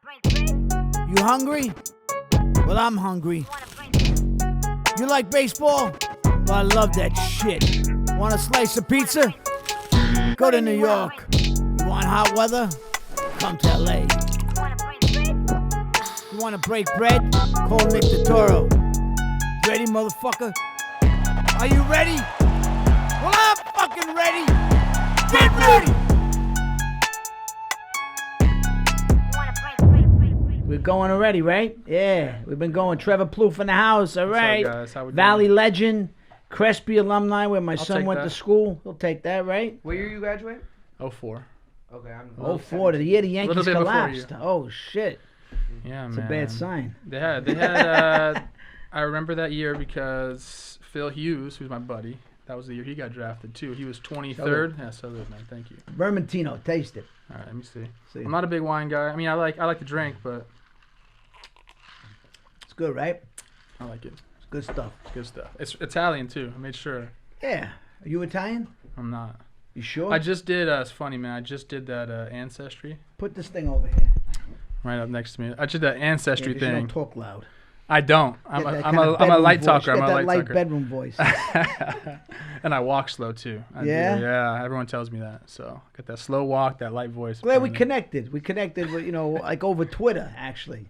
You hungry? Well, I'm hungry. You like baseball? Well, I love that shit. Want a slice of pizza? Go to New York. You want hot weather? Come to LA. You want to break bread? Call Nick Turturro. Ready, motherfucker? Are you ready? Well, I'm fucking ready. Get ready! We're going already, right? Yeah, we've been going. Trevor Plouffe in the house, all right. What's up, guys? How we doing? Valley legend, Crespi alumni, where my I'll son take went that. to school. He'll take that, right? What year you graduate? 04. Okay, I'm. 04, the year the Yankees bit before collapsed. you. Oh shit, Yeah, it's man. a bad sign. They had. I remember that year because Phil Hughes, who's my buddy, that was the year he got drafted too. He was 23rd. Yeah, salute, man. Thank you. Vermentino, taste it. All right, let me see. See. I'm not a big wine guy. I mean, I like to drink, but It's good, right? I like it. It's good stuff. It's good stuff. It's Italian too. I made sure. Yeah. Are you Italian? I'm not. You sure? I just did. It's funny, man. I just did that Ancestry Put this thing over here. right up next to me. I did that Ancestry Yeah, 'cause thing. You don't talk loud. I don't. Get I'm that a kinda light bedroom voice. talker. I'm Get a that light light talker. bedroom voice. And I walk slow too. I do. Yeah? Yeah. Everyone tells me that. So got that slow walk, that light voice. Glad we apparently. connected. We connected with, like over Twitter, actually.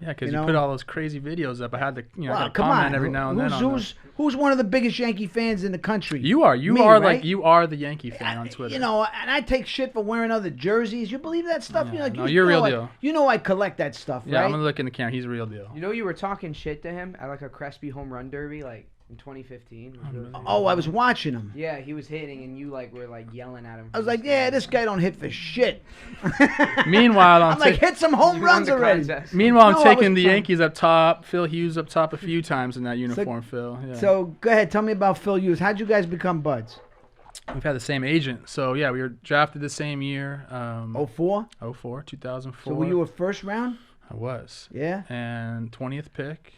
Yeah, because you you know? put all those crazy videos up. I had to, I Well, got to come comment on. every now and then on them. Who's one of the biggest Yankee fans in the country? You are. You Me, are right? like you are the Yankee fan on Twitter. And I take shit for wearing other jerseys. You believe that stuff? Yeah, no, you you're real know deal. You know I collect that stuff, Yeah, right? I'm gonna look in the camera. He's a real deal. You know, you were talking shit to him at like a Crespi home run derby, like in 2015. It was really funny. Oh, I was watching him. Yeah, he was hitting, and you were yelling at him. I was like, yeah, this guy don't hit for shit. Meanwhile, I'm like, hit some home runs already. Meanwhile, No, I'm I taking was the trying- Yankees up top. Phil Hughes up top a few times in that uniform. Phil. Yeah. So go ahead, tell me about Phil Hughes. How'd you guys become buds? we've had the same agent. So yeah, we were drafted the same year. 04? 2004. So were you a first round? I was. Yeah. And 20th pick.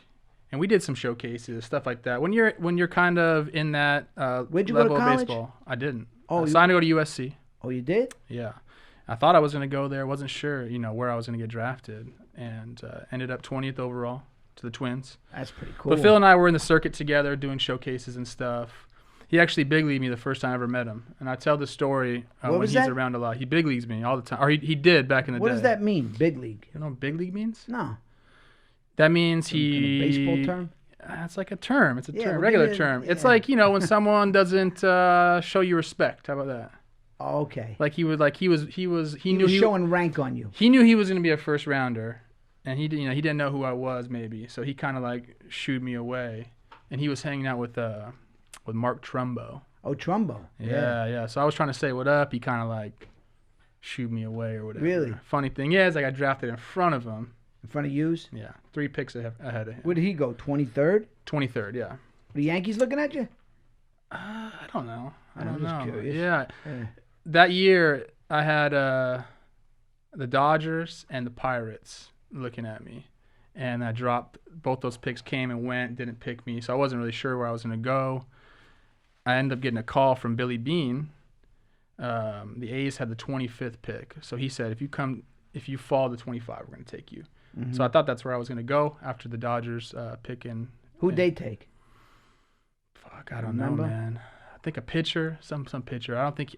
And we did some showcases, stuff like that. When you're kind of in that Where'd you go to level of college? baseball, I didn't. Oh, I you- signed to go to USC. Oh, you did? Yeah, I thought I was gonna go there. Wasn't sure, where I was gonna get drafted, and ended up 20th overall to the Twins. That's pretty cool. But Phil and I were in the circuit together doing showcases and stuff. He actually big leagued me the first time I ever met him, and I tell the story What when was he's that? around a lot. He big leagues me all the time, or he did back in the day. What does that mean, big league? You know what big league means? No. That means Some kind of he baseball term? It's like a term. It's a Yeah, term, well, regular give me a- term. It's yeah. like when someone doesn't show you respect. How about that? Oh, okay. Like he knew He was showing rank on you. he knew he was going to be a first rounder, and he didn't know who I was maybe, so he kind of like shooed me away, and he was hanging out with Mark Trumbo. Oh, Trumbo. Yeah. So I was trying to say what up. He kind of like shooed me away or whatever. Really? Funny thing is, I got drafted in front of him. In front of Hughes? Yeah, 3 picks ahead of him. Where did he go? 23rd? 23rd. Yeah. The Yankees looking at you? I don't know. I I'm don't just know. curious. Yeah. Yeah. That year, I had the Dodgers and the Pirates looking at me, and I dropped both those picks. Came and went, didn't pick me, so I wasn't really sure where I was going to go. I ended up getting a call from Billy Beane. The A's had the 25th pick, so he said, if you fall to 25, we're going to take you. Mm-hmm. So I thought that's where I was going to go after the Dodgers pick in. Who'd they take? Fuck, I don't Remember? know, man. I think a pitcher, some pitcher. I don't think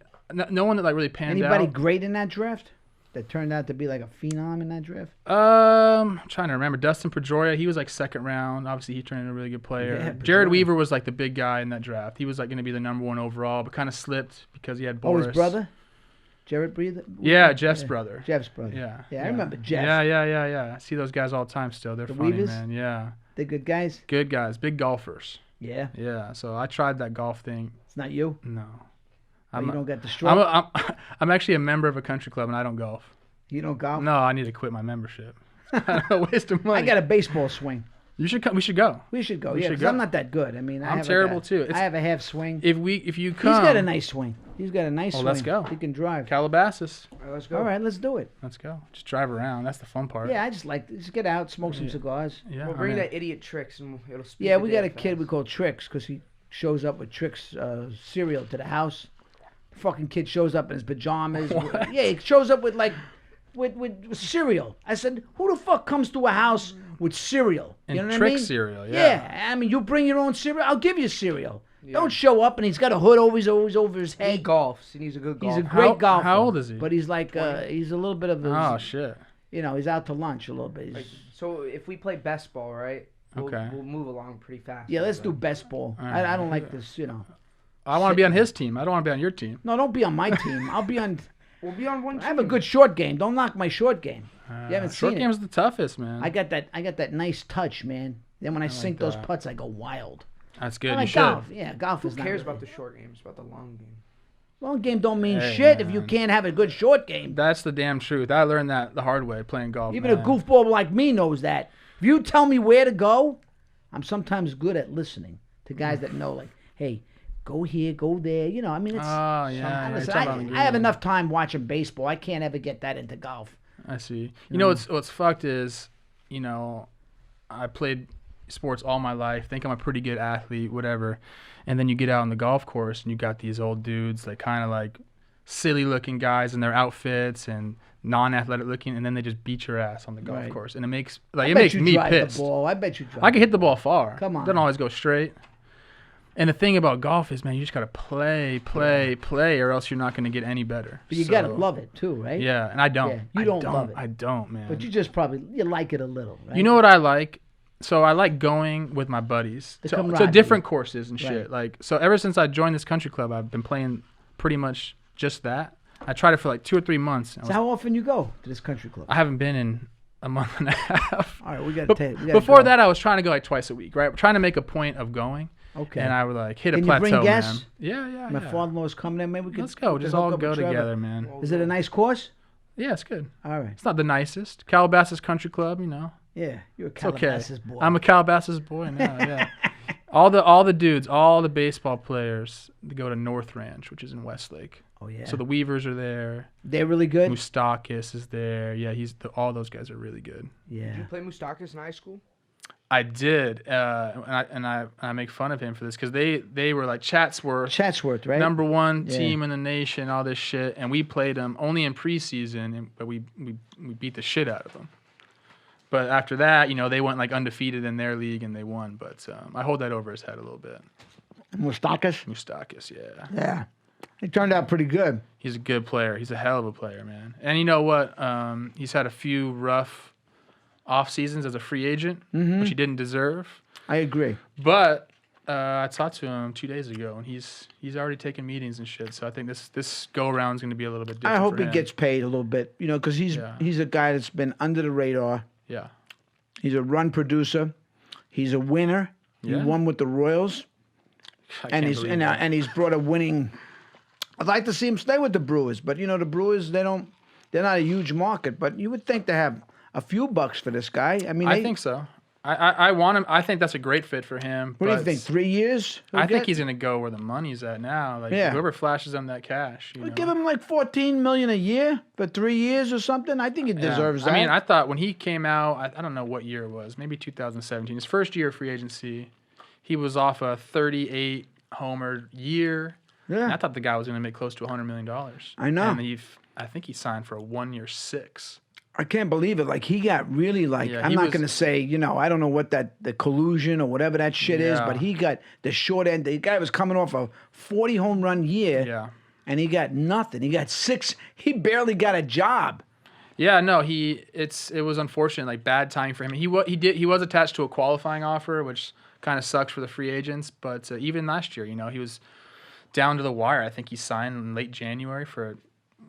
no one that like really panned Anybody out. great in that draft? That turned out to be like a phenom in that draft? I'm trying to remember. Dustin Pedroia, he was like second round. Obviously, he turned into a really good player. Yeah, Jared Pedroia. Weaver was like the big guy in that draft. He was like going to be the number 1 overall, but kind of slipped because he had Boris. Oh, his brother? Jared Breather? Yeah, Jeff's brother. Jeff's brother. Yeah. Yeah, I remember Jeff. Yeah. I see those guys all the time still. They're The funny, Weavers? man. Yeah. They're good guys? Good guys. Big golfers. Yeah. Yeah. So I tried that golf thing. It's not you? No. Oh, you don't get the stroke? I'm actually a member of a country club, and I don't golf. You don't golf? No, I need to quit my membership. Waste of money. I got a baseball swing. You should come. We should go. We should go. We Yeah, should 'cause go. I'm not that good. I mean, I I'm have terrible, like too. I have a half swing. If you come, He's got a nice swing. He's got a nice swing. let's go. He can drive. Calabasas. All right, let's go. All right, let's do it. Let's go. Just drive around. That's the fun part. Yeah, I just get out, smoke some cigars. Yeah. We'll I bring mean, that idiot Tricks, and it'll speed Yeah, the we day got a fast. kid we call Tricks because he shows up with Tricks cereal to the house. Fucking kid shows up in his pajamas. Yeah, he shows up with like with cereal. I said, who the fuck comes to a house with cereal? You know And what trick I mean? cereal, I mean, you bring your own cereal. I'll give you cereal. Don't show up and he's got a hood always over his head. He golfs and he's a good golfer. He's a great golfer. How old is he? But he's like, he's a little bit of a. Oh shit. You know, he's out to lunch a little bit. So if we play best ball, right? Okay. We'll move along pretty fast. Yeah, let's do best ball. right. I don't like this, you know. I want to be on his team. I don't want to be on your team. No, don't be on my team. I'll be on. We'll be on one team. I have a good short game. Don't knock my short game. You haven't Short seen game's it. the toughest, man. I got that nice touch, man. Then when I sink those that. putts, I go wild. That's good. I You like should. golf. Yeah, golf Who is not cares really- about the short game? It's about the long game. Long game don't mean Hey, shit if you man. can't have a good short game. That's the damn truth. I learned that the hard way playing golf. Even man. a goofball like me knows that. If you tell me where to go, I'm sometimes good at listening to guys that know, like, hey, go here, go there. You know, I mean, it's. Oh yeah. Listen, you're talking about the I have green. enough time watching baseball. I can't ever get that into golf. I see. You know what's fucked is, you know, I played sports all my life. Think I'm a pretty good athlete, whatever. And then you get out on the golf course and you got these old dudes, like kind of like silly looking guys in their outfits and non-athletic looking, and then they just beat your ass on the golf Right. course, and it makes I it bet makes you me drive pissed. the ball. I bet you drive. I can hit the ball far. Come on. Doesn't always go straight. And the thing about golf is, man, you just gotta play, or else you're not gonna get any better. But you So, gotta love it too, right? Yeah, and I don't. Yeah, you I don't love it. I don't, man. But you just probably like it a little, right? You know what I like? So I like going with my buddies The to camaraderie. different courses and shit. Right. Like, so ever since I joined this country club, I've been playing pretty much just that. I tried it for like 2 or 3 months. So how often you go to this country club? I haven't been in a month and a half. All right, we got to But take. before that, I was trying to go like twice a week, right? Trying to make a point of going. Okay. And I would like hit Can a you bring plateau, guests? man. Yeah. My father-in-law's coming in. Maybe we could. Let's go. we could Just hook all up go with Trevor. together, man. Is it a nice course? Yeah, it's good. All right. It's not the nicest. Calabasas Country Club, you know. Yeah, you're a It's okay. Calabasas boy. I'm a Calabasas boy now. Yeah. all the dudes, all the baseball players, they go to North Ranch, which is in Westlake. Oh yeah. So the Weavers are there. They're really good. Mustakis is there. Yeah, all those guys are really good. Did you Yeah. play Mustakis in high school? I did, and I make fun of him for this because they were like Chatsworth, Chatsworth, right? #1 Yeah. team in the nation, all this shit, and we played them only in preseason, but we beat the shit out of them. But after that, you know, they went like undefeated in their league and they won. But I hold that over his head a little bit. Mustakis. Mustakis, yeah. Yeah. It turned out pretty good. He's a good player. He's a hell of a player, man. And you know what? He's had a few rough off seasons as a free agent, which he didn't deserve. I agree. But I talked to him 2 days ago, and he's already taken meetings and shit. So I think this go around is going to be a little bit different. I hope for he him. gets paid a little bit, you know, because he's a guy that's been under the radar. Yeah. He's a run producer. He's a winner. Yeah. He won with the Royals, I and can't he's believe that. and he's brought a winning. I'd like to see him stay with the Brewers, but you know the Brewers they're not a huge market, but you would think they have a few bucks for this guy. I mean, I think so. I want him. I think that's a great fit for him. What do you but think? 3 years? I think he's going to go where the money's at now. Like Yeah. whoever flashes him that cash. You know? Give him like $14 million a year for 3 years or something. I think he Yeah. deserves that. I mean, I thought when he came out, I don't know what year it was, maybe 2017, his first year of free agency, he was off a 38 homer year. yeah. And I thought the guy was going to make close to $100 million. I know. And I think he signed for a 1 year $6. I can't believe it. Like he got really like Yeah, I'm he not was- gonna say, you know, I don't know what the collusion or whatever that shit is, Yeah. but he got the short end. The guy was coming off a 40 home run year, Yeah. and he got nothing. He got 6. He barely got a job. Yeah, no, it was unfortunate, like bad timing for him. He was attached to a qualifying offer, which kind of sucks for the free agents. But even last year, you know, he was down to the wire. I think he signed in late January for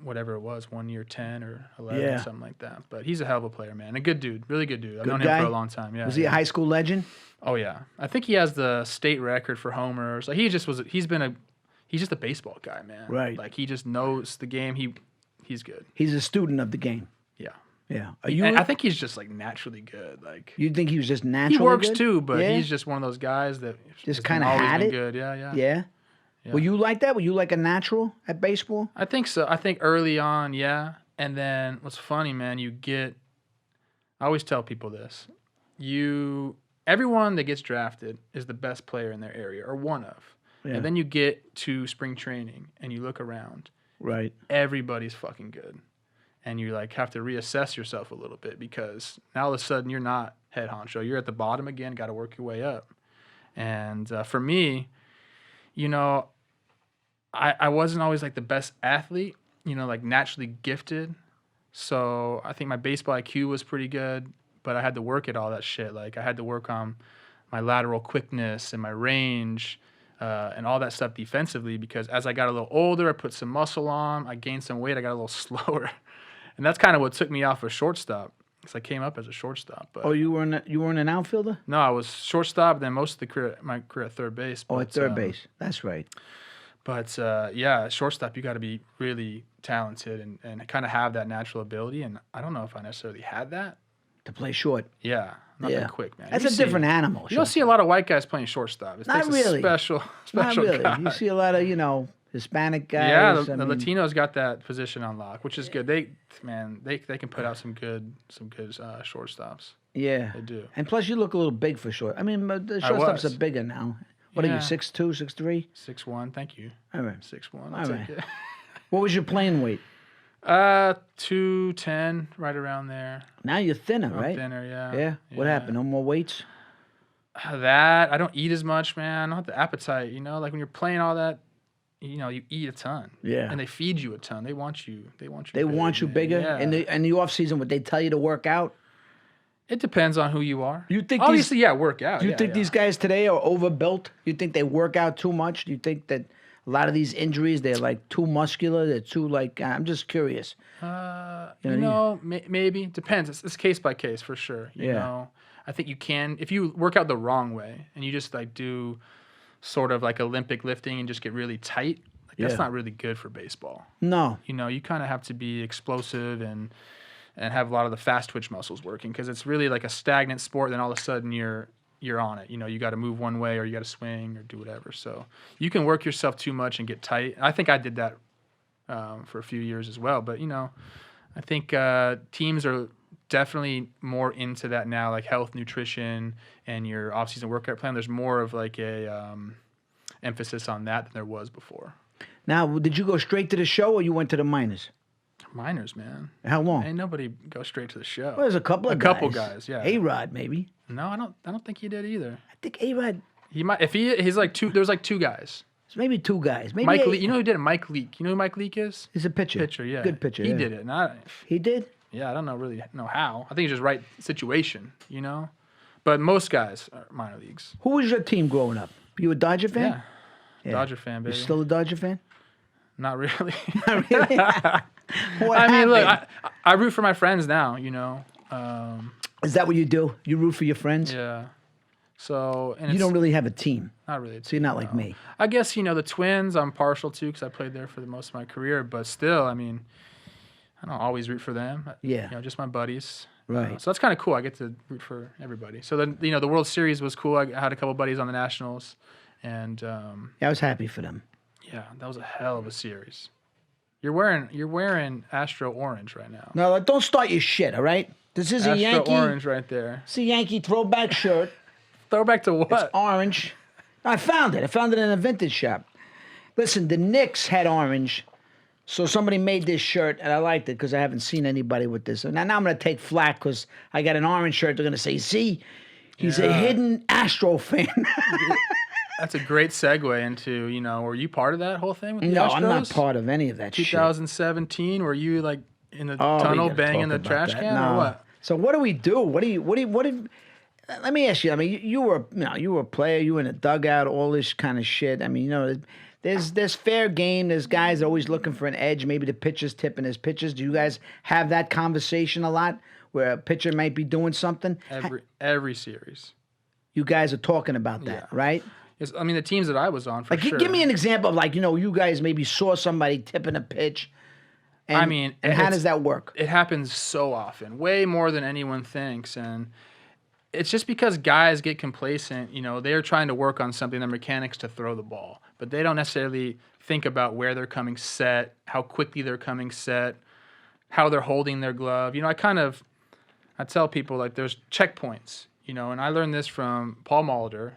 whatever it was, 1 year 10 or 11, Yeah. something like that. But he's a hell of a player, man. A good dude, really good dude. I've Good known guy? him for a long time. Yeah. Was he a high school legend? Oh yeah, I think he has the state record for homers. Like he's just a baseball guy, man. Right. Like he just knows the game. He's good. He's a student of the game. Yeah. Yeah. And I think he's just like naturally good. Like You think he was just he naturally works good? too, but Yeah? he's just one of those guys that Just has kinda always had been it? Good, yeah. Yeah. Were you like that? Were you like a natural at baseball? I think so. I think early on, yeah. And then what's funny, man, I always tell people this. Everyone that gets drafted is the best player in their area, or one of. Yeah. And then you get to spring training and you look around. Right. Everybody's fucking good. and you like have to reassess yourself a little bit because now all of a sudden you're not head honcho. You're at the bottom again. Got to work your way up. And for me, you know, I wasn't always like the best athlete, you know, like naturally gifted. So I think my baseball IQ was pretty good, but I had to work at all that shit. Like I had to work on my lateral quickness and my range and all that stuff defensively because as I got a little older, I put some muscle on, I gained some weight, I got a little slower. And that's kind of what took me off of shortstop because I came up as a shortstop. But you weren't an outfielder? no, I was shortstop, then most of my career at third base. Oh, at third base. That's right. But yeah, shortstop, you got to be really talented and kind of have that natural ability. And I don't know if I necessarily had that. To play short. Yeah, not that quick, man. That's a different animal. You don't see a lot of white guys playing shortstop. It Not takes really. a special Not really. guy. You see a lot of, Hispanic guys. Yeah, the Latinos got that position on lock, which is good. They can put out some good shortstops. Yeah. They do. And plus, you look a little big for short. I mean, the shortstops are bigger now. What are you, 6'2", 6'3"? 6'1", thank you. All right. 6'1", All I'll right. take it. What was your playing weight? 210, right around there. Now you're thinner, I'm right? thinner, yeah. Yeah? What happened? No more weights? That, I don't eat as much, man. I don't have the appetite, you know? Like when you're playing all that, you know, you eat a ton. Yeah. And they feed you a ton. They want you They big, want you man. bigger? Yeah. In the off season, would they tell you to work out? It depends on who you are. You think Obviously, work out. Do you think these guys today are overbuilt? You think they work out too much? Do you think that a lot of these injuries, they're like too muscular? They're too like, I'm just curious. Maybe. Depends. It's case by case for sure. You know, I think you can, if you work out the wrong way and you just like do sort of like Olympic lifting and just get really tight, like that's not really good for baseball. No. You know, you kind of have to be explosive and have a lot of the fast twitch muscles working because it's really like a stagnant sport. Then all of a sudden you're on it. You know, you got to move one way or you got to swing or do whatever. So you can work yourself too much and get tight. I think I did that for a few years as well. But, you know, I think teams are definitely more into that now, like health, nutrition, and your off-season workout plan. There's more of like a emphasis on that than there was before. Now, did you go straight to the show or you went to the minors? Minors, man. How long? Ain't nobody go straight to the show. Well, there's a couple of guys, yeah. A-Rod, maybe. No, I don't think he did either. I think A-Rod. He might. If he's like two. There's like two guys. Maybe two guys. Maybe Mike Leake. You know who did it? Mike Leake. You know who Mike Leake is? He's a pitcher. Pitcher, yeah. Good pitcher. He did it. He did? Yeah, I don't really know how. I think it's just right situation, you know. But most guys are minor leagues. Who was your team growing up? You a Dodger fan? Yeah. Dodger fan, baby. You still a Dodger fan? Not really. Not really. I mean, look, I root for my friends now, you know. Is that what you do? You root for your friends? Yeah. So you don't really have a team. Not really. So you're not like me. I guess, you know, the Twins I'm partial to because I played there for the most of my career. But still, I mean, I don't always root for them. Yeah. You know, just my buddies. Right. So that's kind of cool. I get to root for everybody. So then, you know, the World Series was cool. I had a couple buddies on the Nationals. And I was happy for them. Yeah, that was a hell of a series. You're wearing Astro orange right now. No, don't start your shit, all right? This is Astro a Yankee. orange right there. It's a Yankee throwback shirt. Throwback to what? It's orange. I found it. I found it in a vintage shop. Listen, the Knicks had orange, so somebody made this shirt, and I liked it because I haven't seen anybody with this. Now I'm going to take flack because I got an orange shirt. They're going to say, see, he's a hidden Astro fan. That's a great segue into, you know, were you part of that whole thing with the No, Astros? I'm not part of any of that 2017, were you like in the tunnel banging the trash can or what? So what do we do? Let me ask you. I mean, you were a player. You were in a dugout, all this kind of shit. I mean, you know, there's fair game. There's guys always looking for an edge. Maybe the pitcher's tipping his pitches. Do you guys have that conversation a lot where a pitcher might be doing something? Every series. You guys are talking about that, right? Yes, I mean, the teams that I was on, for sure. Give me an example of, like, you know, you guys maybe saw somebody tipping a pitch. And how does that work? It happens so often, way more than anyone thinks. And it's just because guys get complacent, you know, they're trying to work on something, their mechanics to throw the ball. But they don't necessarily think about where they're coming set, how quickly they're coming set, how they're holding their glove. You know, I tell people, like, there's checkpoints, you know, and I learned this from Paul Molitor,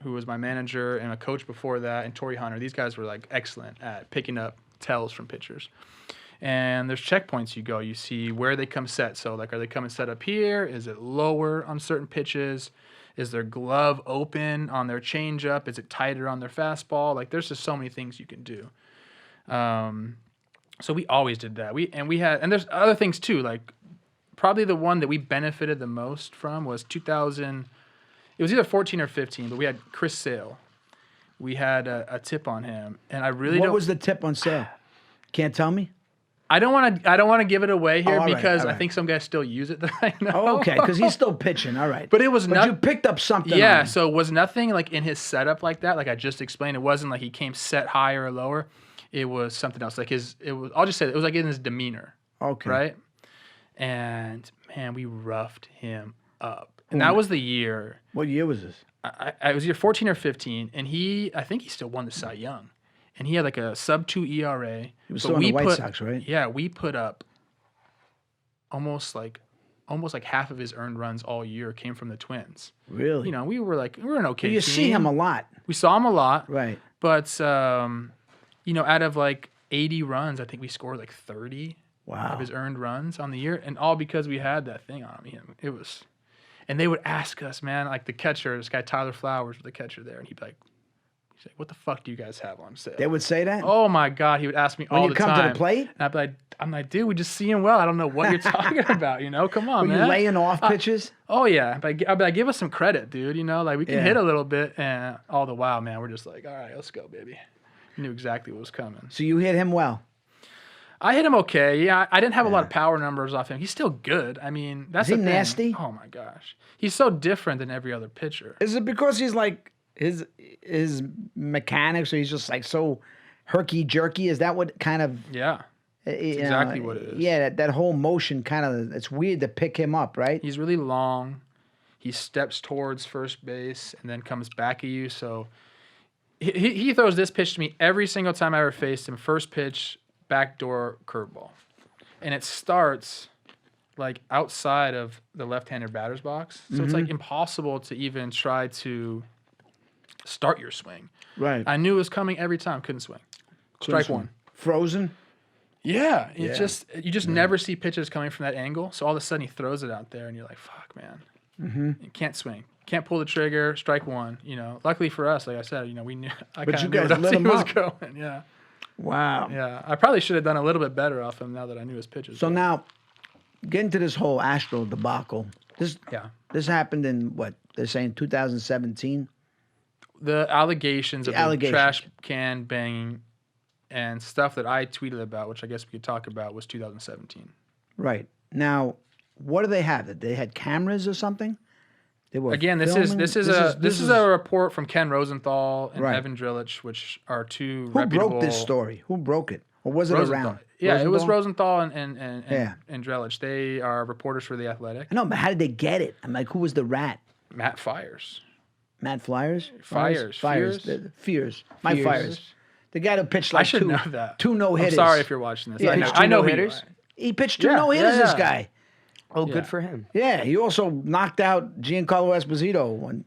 who was my manager and a coach before that, and Torrey Hunter. These guys were like excellent at picking up tells from pitchers. And there's checkpoints you go. You see where they come set. So, like, are they coming set up here? Is it lower on certain pitches? Is their glove open on their changeup? Is it tighter on their fastball? Like, there's just so many things you can do. So we always did that. And there's other things too. Like, probably the one that we benefited the most from was 2000. It was either 14 or 15, but we had Chris Sale. We had a tip on him, and I really What don't. was the tip on Sale? Can't tell me. I don't want to give it away here all right, because all right. I think some guys still use it that I know. Oh, okay, because he's still pitching. All right. But it was not. you picked up something. Yeah, on him. so it was nothing like in his setup like that. Like I just explained, it wasn't like he came set higher or lower. It was something else. Like I'll just say it was like in his demeanor. Okay. Right. And man, we roughed him up. And that was the year. What year was this? I was either 14 or 15, and I think he still won the Cy Young. And he had like a sub-2 ERA. He was still on the White Sox, right? Yeah, we put up almost like half of his earned runs all year came from the Twins. Really? You know, we were an okay You team. see him a lot. We saw him a lot. Right. But, out of like 80 runs, I think we scored like 30 of his earned runs on the year. And all because we had that thing on him. It was... And they would ask us, man, like the catcher, this guy Tyler Flowers was the catcher there. And he'd be like, what the fuck do you guys have on sale? They would say that? Oh, my God. He would ask me all the time. When you come to the plate? And I'm like, dude, we just see him well. I don't know what you're talking about, Come on, man. Were you laying off pitches? Oh, yeah. I'd be like, give us some credit, dude. Like we can hit a little bit. And all the while, man, we're just like, all right, let's go, baby. Knew exactly what was coming. So you hit him well? I hit him okay. Yeah, I didn't have a lot of power numbers off him. He's still good. I mean, that's Is he the thing. nasty? Oh, my gosh. He's so different than every other pitcher. Is it because he's like his mechanics, or he's just like so herky jerky? Is that what kind of? Yeah, exactly what it is. Yeah, that whole motion kind of. It's weird to pick him up, right? He's really long. He steps towards first base and then comes back at you. So he throws this pitch to me every single time I ever faced him. First pitch, backdoor curveball, and it starts like outside of the left-hander batter's box. So it's like impossible to even try to start your swing. Right. I knew it was coming every time. Couldn't swing. Strike one. Frozen? Yeah. You just never see pitches coming from that angle. So all of a sudden he throws it out there and you're like, fuck, man. You can't swing. Can't pull the trigger. Strike one. Luckily for us, like I said, we knew. But you knew guys what lit he him was up. going. Yeah. Wow. Yeah. I probably should have done a little bit better off him now that I knew his pitches. So now, getting to this whole Astro debacle. This happened in what they're saying 2017. The allegations of the trash can banging and stuff that I tweeted about, which I guess we could talk about, was 2017. Right. Now, what do they have? That they had cameras or something? They were Again, this filming? is a report from Ken Rosenthal and Evan Drillich, which are two Who reputable. broke this story? Who broke it? Or was it Rosenthal. around? Yeah, Rosenthal? it was Rosenthal and Drillich. They are reporters for The Athletic. I know, but how did they get it? I'm like, who was the rat? Matt Fires. Matt Flyers? Fires. Fears. My Fires. The guy who pitched like I should know that. two no-hitters. I'm sorry if you're watching this. Yeah, I know who you no-hitters? are. He pitched two no-hitters, this guy. Oh, good for him. Yeah, he also knocked out Giancarlo Esposito.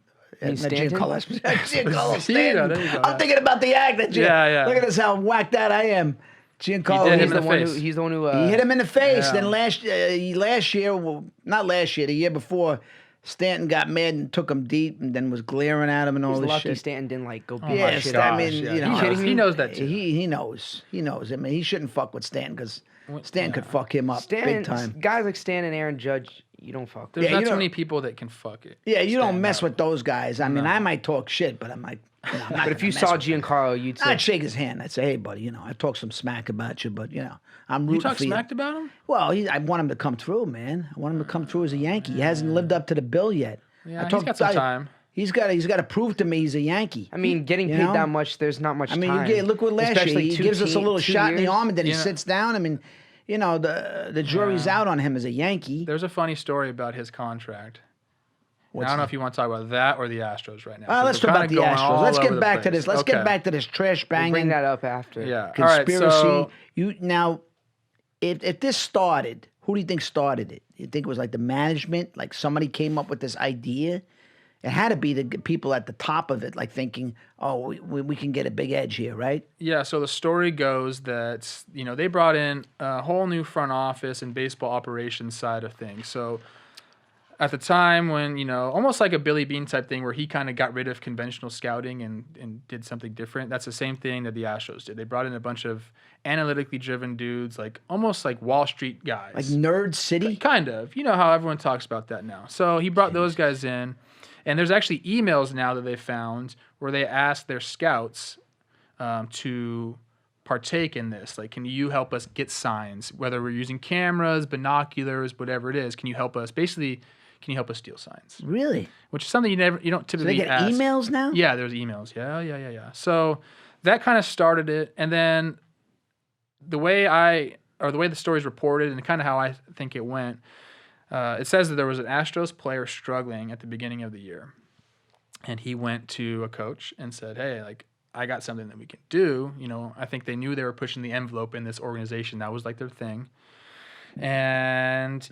Stanton? Giancarlo Stanton. There you go, I'm thinking about the act that Yeah. Look at this, how whacked out I am. Giancarlo. He did He's him in the face. He's the one who. He hit him in the face. Yeah. Then last year, well, not last year, the year before, Stanton got mad and took him deep, and then was glaring at him and all He's this lucky shit. Stanton didn't go beat Yes, shit I out. mean, Yeah. you know, He knows that too. He knows. He knows. I mean, he shouldn't fuck with Stanton because Stanton could fuck him up big time. Guys like Stan and Aaron Judge, you don't fuck with. There's not you too don't- many people that can fuck it. Yeah, you don't Stand mess up. with those guys. I mean, I might talk shit, but I'm like, I'm not But if you gonna saw mess with him. Giancarlo, you'd say, I'd shake his hand. I'd say, hey, buddy, I talk some smack about you, but, I'm rooting You talk for you. smacked about him? Well, I want him to come through, man. I want him to come through as a Yankee. He hasn't lived up to the bill yet. Yeah, he's got some time. He's got to prove to me he's a Yankee. I mean, getting You paid know? that much, there's not much I mean, time. look what last Especially year. He gives us a little 2 shot in the years. arm, and then he Yeah. sits down. I mean, the jury's out on him as a Yankee. There's a funny story about his contract. I What's don't know that? if you want to talk about that or the Astros right now. Let's We're talk about kinda the going Astros. all Let's over get the back to place. this. Let's Okay. get back to this trash We'll banging bring that up after. Yeah. conspiracy. All right, so Now, if this started, who do you think started it? You think it was like the management, like somebody came up with this idea, It had to be the people at the top of it, like thinking, "Oh, we can get a big edge here, right?" Yeah, so the story goes that, they brought in a whole new front office and baseball operations side of things. So at the time when, almost like a Billy Bean type thing where he kind of got rid of conventional scouting and did something different, that's the same thing that the Astros did. They brought in a bunch of analytically driven dudes, like almost like Wall Street guys. Like Nerd City? Kind of. You know how everyone talks about that now. So he brought those guys in. And there's actually emails now that they found where they asked their scouts to partake in this. Like, can you help us get signs? Whether we're using cameras, binoculars, whatever it is, can you help us? Basically, can you help us steal signs? Really? Which is something you don't typically So they get ask. emails now? Yeah, there's emails. Yeah. So that kind of started it. And then the way the story is reported and kind of how I think it went, it says that there was an Astros player struggling at the beginning of the year. And he went to a coach and said, hey, like, I got something that we can do. I think they knew they were pushing the envelope in this organization. That was like their thing. And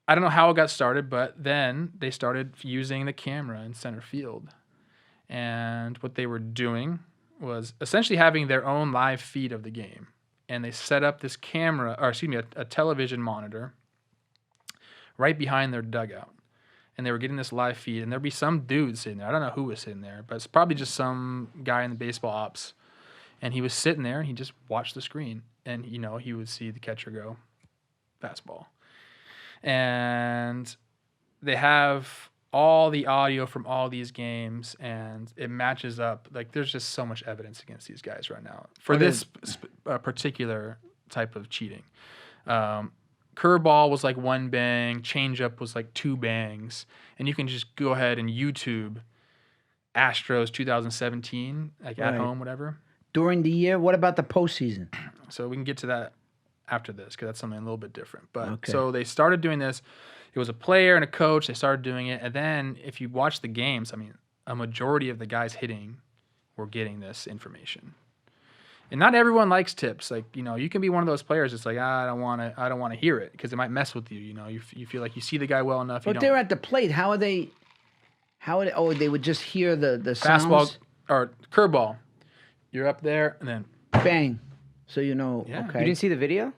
I don't know how it got started, but then they started using the camera in center field. And what they were doing was essentially having their own live feed of the game. And they set up this a television monitor right behind their dugout. And they were getting this live feed, and there'd be some dude sitting there. I don't know who was sitting there, but it's probably just some guy in the baseball ops. And he was sitting there, and he just watched the screen. And, he would see the catcher go, fastball. And they have all the audio from all these games, and it matches up. Like, there's just so much evidence against these guys right now for this particular type of cheating. Curveball was like 1 bang, changeup was like 2 bangs, and you can just go ahead and YouTube Astros 2017, like at home, whatever. During the year, what about the postseason? So we can get to that after this because that's something a little bit different. But So they started doing this. It was a player and a coach. They started doing it, and then if you watch the games, I mean, a majority of the guys hitting were getting this information. And not everyone likes tips. Like, you can be one of those players. It's like, I don't want to hear it because it might mess with you. You feel like you see the guy well enough. But they're at the plate. They would just hear the sounds? Fastball or curveball. You're up there and then bang. So Yeah. okay. You didn't see the video?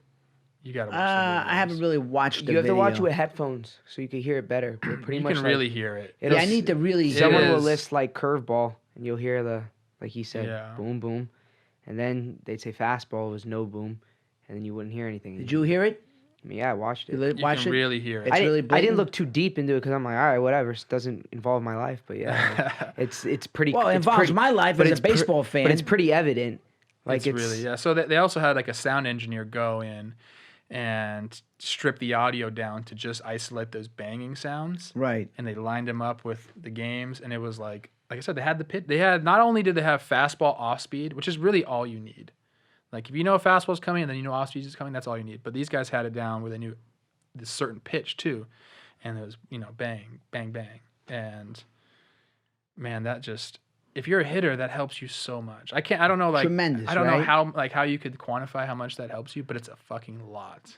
You gotta watch the videos. I haven't really watched the You have video. to watch it with headphones so you can hear it better. But pretty You much can really hear it. Yeah, I need to really. Someone will is. list like curveball, and you'll hear like he said, Yeah. boom, boom. And then they'd say fastball was no boom, and then you wouldn't hear anything. Did you hear it? I mean, yeah, I watched it. You You watch can it? really hear it. It's really I blatant? didn't look too deep into it because I'm like, all right, whatever. It doesn't involve my life, but yeah, it's pretty. Well, it it's involves pretty, my life but as a it's baseball fan. But it's pretty evident. Like it's really, yeah. So they also had like a sound engineer go in and strip the audio down to just isolate those banging sounds. Right. And they lined them up with the games, and it was like I said, they had the pit. They had not only did they have fastball off speed, which is really all you need. Like if you know a fastball's coming and then you know off speed is coming, that's all you need. But these guys had it down where they knew this certain pitch too, and it was bang, bang, bang, and man, that just. If you're a hitter, that helps you so much. I don't know, like, Tremendous, I don't right? know how you could quantify how much that helps you, but it's a fucking lot.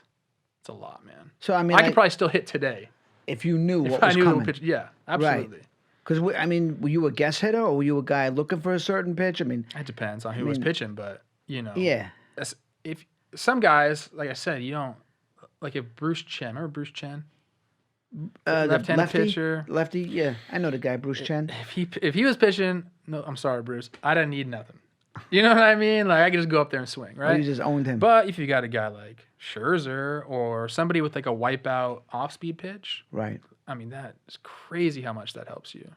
It's a lot, man. So I mean, I could probably still hit today if you knew if what I was knew coming. the pitch. Yeah, absolutely. Because were you a guess hitter or were you a guy looking for a certain pitch? I mean, It depends on who was pitching, but yeah. If some guys, like I said, you don't like if Bruce Chen. Remember Bruce Chen? The Left-handed pitcher. Lefty, yeah, I know the guy, Bruce Chen. If he was pitching, no, I'm sorry, Bruce. I didn't need nothing. You know what I mean? Like I could just go up there and swing, right? You just owned him. But if you got a guy like Scherzer or somebody with like a wipeout off-speed pitch, Right. I mean that is crazy how much that helps you.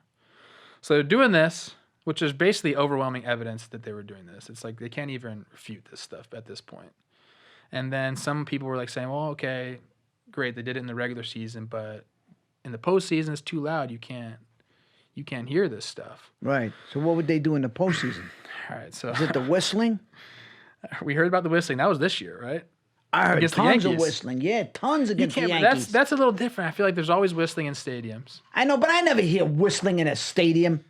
So they're doing this, which is basically overwhelming evidence that they were doing this. It's like they can't even refute this stuff at this point. And then some people were like saying, well, okay, great, they did it in the regular season, but in the postseason it's too loud. You can't hear this stuff. Right. So what would they do in the postseason? All right, so Is it the whistling? we heard about the whistling. That was this year, right? I heard Against the tons of Yankees. whistling. Yeah, tons You against the can't. Yankees. That's a little different. I feel like there's always whistling in stadiums. I know, but I never hear whistling in a stadium.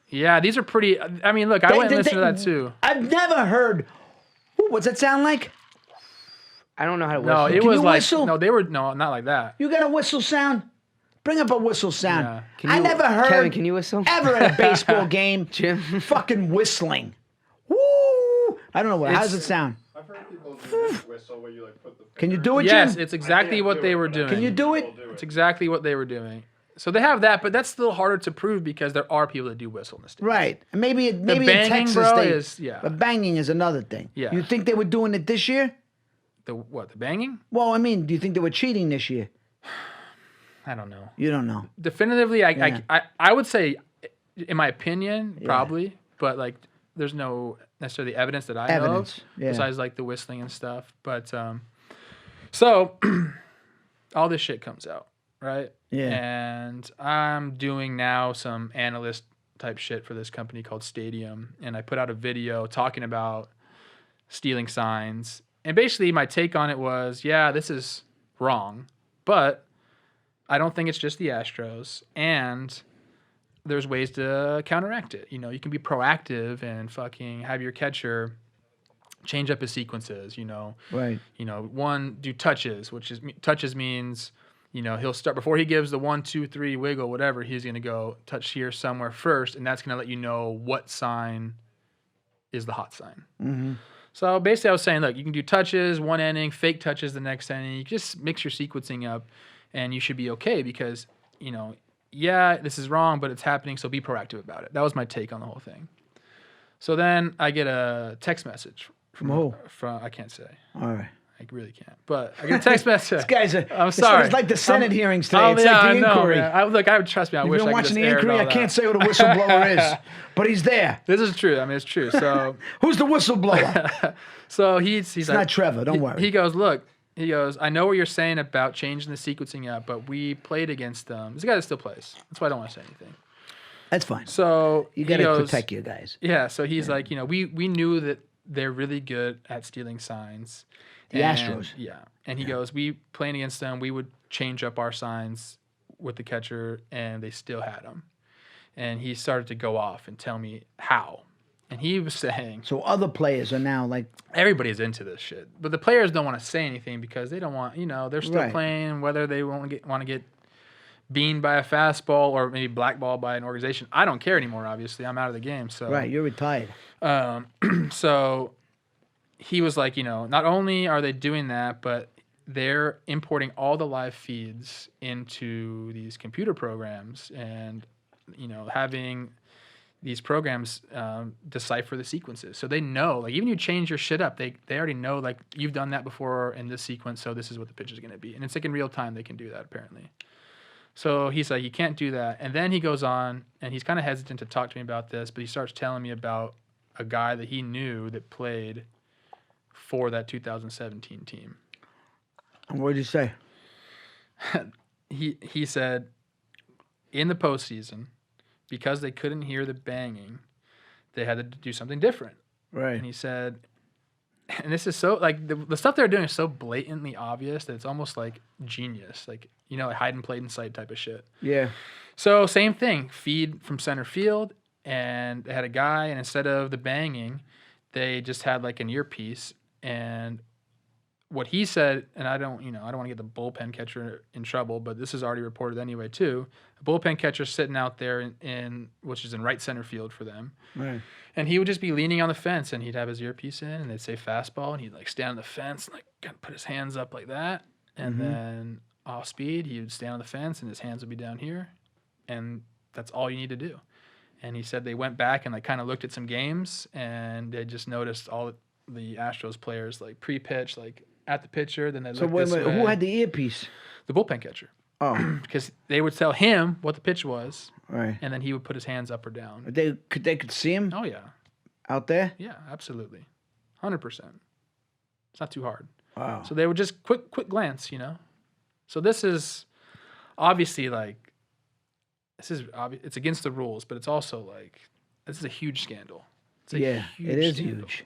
Yeah, these are pretty. I mean, look, I went and listened to that too. I've never heard. Ooh, what's that sound like? I don't know how to No, whistle. it Can was you like whistle? no, they were not like that. You got a whistle sound? Bring up a whistle sound. Yeah. I never heard Kevin, can you whistle? ever at a baseball game Jim? fucking whistling. Woo! I don't know how does it sound. I've heard people do this whistle where you like put the Can you finger- do it, Yes, Jim? it's exactly what they were doing. Can you do it? It's exactly what they were doing. So they have that, but that's still harder to prove because there are people that do whistle in the States. Right. And maybe in banging, Texas bro, they is- yeah. But banging is another thing. Yeah. You think they were doing it this year? The what? The banging? Well, I mean, do you think they were cheating this year? I don't know. You don't know. Definitively, Yeah. I would say, in my opinion, probably, but like, there's no necessarily evidence that I know Evidence, of, yeah. besides like the whistling and stuff. But so all this shit comes out, right? Yeah. And I'm doing now some analyst type shit for this company called Stadium, and I put out a video talking about stealing signs. And basically, my take on it was, yeah, this is wrong, but I don't think it's just the Astros, and there's ways to counteract it. You know, you can be proactive and fucking have your catcher change up his sequences. You know, Right. one do touches, which is touches means, he'll start before he gives the 1, 2, 3 wiggle, whatever. He's gonna go touch here somewhere first, and that's gonna let you know what sign is the hot sign. Mm-hmm. So basically, I was saying, look, you can do touches one inning, fake touches the next inning. You just mix your sequencing up, and you should be okay because, yeah, this is wrong, but it's happening, so be proactive about it. That was my take on the whole thing. So then I get a text message From who? From I can't say. All right. I really can't. But I get a text message. This guy's I'm sorry. It's like the Senate hearings today. Oh, It's yeah, like I the know, inquiry. man. Look, trust me, I You've wish been I could watching just the aired inquiry. all I that. can't say who the whistleblower is, but he's there. This is true. I mean, it's true. So Who's the whistleblower? so he's It's like, not Trevor. Don't worry. He goes, look, I know what you're saying about changing the sequencing up, but we played against them. This guy that still plays. That's why I don't want to say anything. That's fine. So You he got to goes, protect your guys. Yeah. So he's like, we knew that they're really good at stealing signs. The And- Astros. Yeah. And he goes, we playing against them, we would change up our signs with the catcher, and they still had them. And he started to go off and tell me how. And he was saying, So other players are now like, everybody's into this shit, but the players don't want to say anything because they don't want, they're still Right. playing. Whether they want to get beaned by a fastball or maybe blackballed by an organization, I don't care anymore. Obviously, I'm out of the game. So right, you're retired. so he was like, not only are they doing that, but they're importing all the live feeds into these computer programs and, having these programs decipher the sequences. So they know, like, even you change your shit up, they already know, like, you've done that before in this sequence, so this is what the pitch is going to be. And it's like in real time they can do that, apparently. So he's like, you can't do that. And then he goes on, and he's kind of hesitant to talk to me about this, but he starts telling me about a guy that he knew that played for that 2017 team. And what did you say? He said, in the postseason, because they couldn't hear the banging, they had to do something different. Right. And he said, and this is so, like, the stuff they're doing is so blatantly obvious that it's almost like genius. Like, like hide and play in sight type of shit. Yeah. So same thing, feed from center field, and they had a guy, and instead of the banging, they just had like an earpiece. And what he said, and I don't want to get the bullpen catcher in trouble, but this is already reported anyway too. A bullpen catcher sitting out there in which is in right center field for them. Right. And he would just be leaning on the fence, and he'd have his earpiece in, and they'd say fastball, and he'd like stand on the fence and like kind of put his hands up like that, and then off speed he would stand on the fence, and his hands would be down here, and that's all you need to do. And he said they went back and like kind of looked at some games, and they just noticed all the Astros players like pre-pitch, like at the pitcher, then they So looked wait, this way. who had the earpiece? The bullpen catcher, Oh, because they would tell him what the pitch was, right. and then he would put his hands up or down. They could see him Oh yeah. out there. Yeah, absolutely. 100%. It's not too hard. Wow. So they would just quick glance, So this is obviously like, it's against the rules, but it's also like, this is a huge scandal. It's a Yeah, huge it is scandal. huge.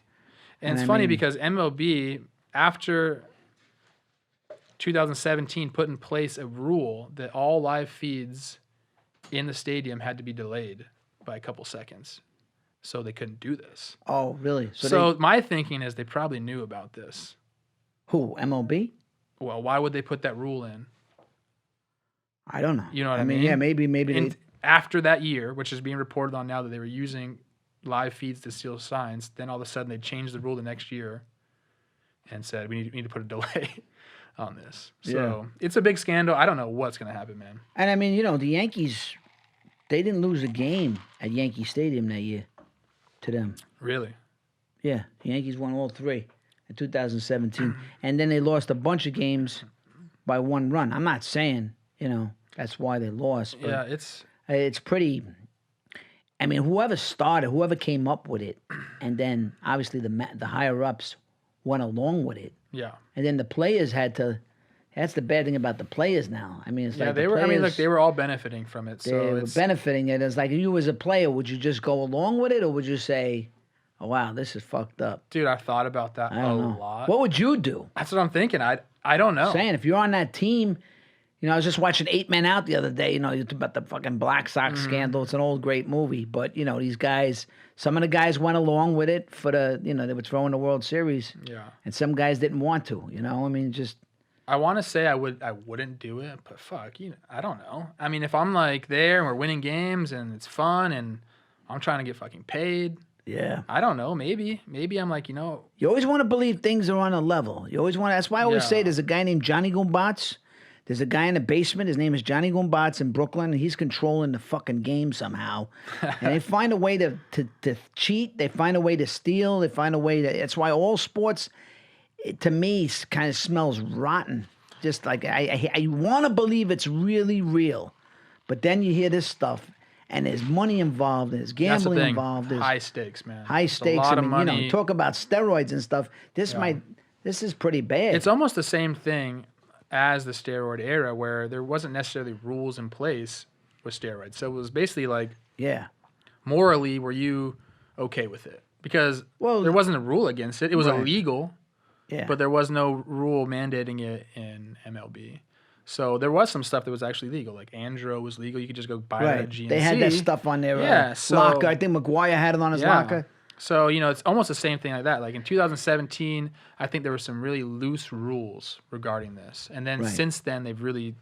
And And it's I funny mean- because MLB, after 2017, put in place a rule that all live feeds in the stadium had to be delayed by a couple seconds. So they couldn't do this. Oh, really? So my thinking is they probably knew about this. who? MLB? Well, why would they put that rule in? I don't know. You know what I mean? Yeah, maybe And after that year, which is being reported on now that they were using live feeds to steal signs, then all of a sudden they changed the rule the next year and said we need to put a delay on this. So it's a big scandal. I don't know what's going to happen, man. And I mean, the Yankees, they didn't lose a game at Yankee Stadium that year to them. Really? Yeah, the Yankees won all 3 in 2017. And then they lost a bunch of games by 1 run. I'm not saying, that's why they lost. But Yeah, it's pretty. I mean, whoever came up with it, and then obviously the higher ups went along with it, yeah. and then the players had to. That's the bad thing about the players now. I mean, it's like they were. players, I mean, like they were all benefiting from it. they So were it's benefiting it. It's like you as a player, would you just go along with it, or would you say, "Oh wow, this is fucked up"? dude, I thought about that I a don't know. lot. What would you do? That's what I'm thinking. I don't know. Saying if you're on that team, I was just watching 8 Men Out the other day. About the fucking Black Sox scandal. It's an old great movie, but these guys. Some of the guys went along with it for the. They were throwing the World Series. Yeah. And some guys didn't want to. I mean, just. I want to say I wouldn't do it, but fuck, I don't know. I mean, if I'm like there and we're winning games and it's fun and I'm trying to get fucking paid. Yeah. I don't know. Maybe I'm like, You always want to believe things are on a level. You always want. That's why I always say Yeah. there's a guy named Johnny Gumbats. There's a guy in the basement. His name is Johnny Gumbats in Brooklyn. And he's controlling the fucking game somehow. And they find a way to cheat. They find a way to steal. They find a way to. That's why all sports, to me, kind of smells rotten. Just like I want to believe it's really real, but then you hear this stuff. And there's money involved. There's that's the gambling thing. involved. There's High stakes, man. high It's stakes. A lot I mean, of money. talk about steroids and stuff. This is pretty bad. It's almost the same thing as the steroid era, where there wasn't necessarily rules in place with steroids. So it was basically like, morally, were you okay with it? Because there wasn't a rule against it. It was illegal, but there was no rule mandating it in MLB. So there was some stuff that was actually legal. Like Andro was legal. You could just go buy it at GNC. They had that stuff on their so, locker. I think McGuire had it on his locker. So, it's almost the same thing like that. Like in 2017, I think there were some really loose rules regarding this. And then since then, they've really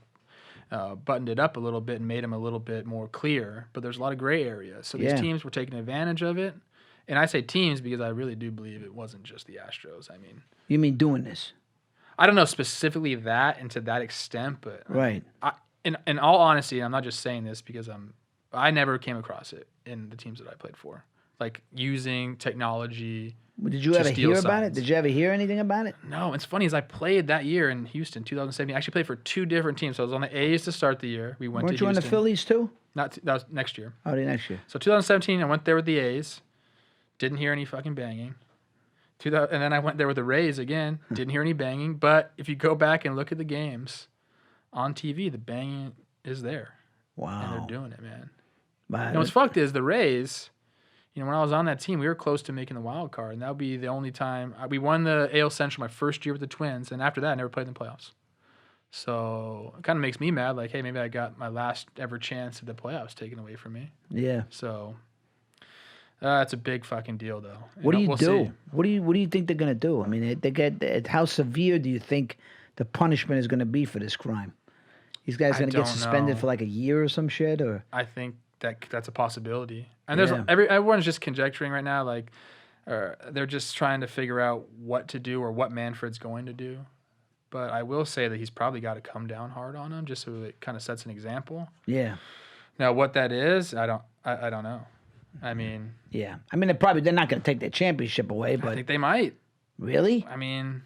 buttoned it up a little bit and made them a little bit more clear. But there's a lot of gray areas. So these teams were taking advantage of it. And I say teams because I really do believe it wasn't just the Astros. I mean, you mean doing this? I don't know specifically that and to that extent, but in all honesty, I'm not just saying this because I never came across it in the teams that I played for. Like using technology. Did you ever hear about it? Did you ever hear anything about it? No. It's funny is I played that year in Houston, 2017. I actually played for 2 different teams. So I was on the A's to start the year. We went to Houston. Weren't you on the Phillies too? That was next year. Oh, the next year. So 2017, I went there with the A's. Didn't hear any fucking banging. And then I went there with the Rays again. Didn't hear any banging. But if you go back and look at the games on TV, the banging is there. Wow. And they're doing it, man. But What's fucked is the Rays, when I was on that team, we were close to making the wild card. And that would be the only time. We won the AL Central my first year with the Twins. And after that, I never played in the playoffs. So it kind of makes me mad. Like, hey, maybe I got my last ever chance at the playoffs taken away from me. Yeah. So it's a big fucking deal, though. What do you we'll do? see. What do you think they're gonna do? I mean, how severe do you think the punishment is gonna be for this crime? These guys gonna get suspended for like a year or some shit, or? I think that's a possibility. And there's everyone's just conjecturing right now, like they're just trying to figure out what to do or what Manfred's going to do. But I will say that he's probably got to come down hard on him just so it kind of sets an example. Yeah. Now what that is, I don't know. I mean, yeah. I mean, they're not going to take their championship away, but I think they might. Really? I mean,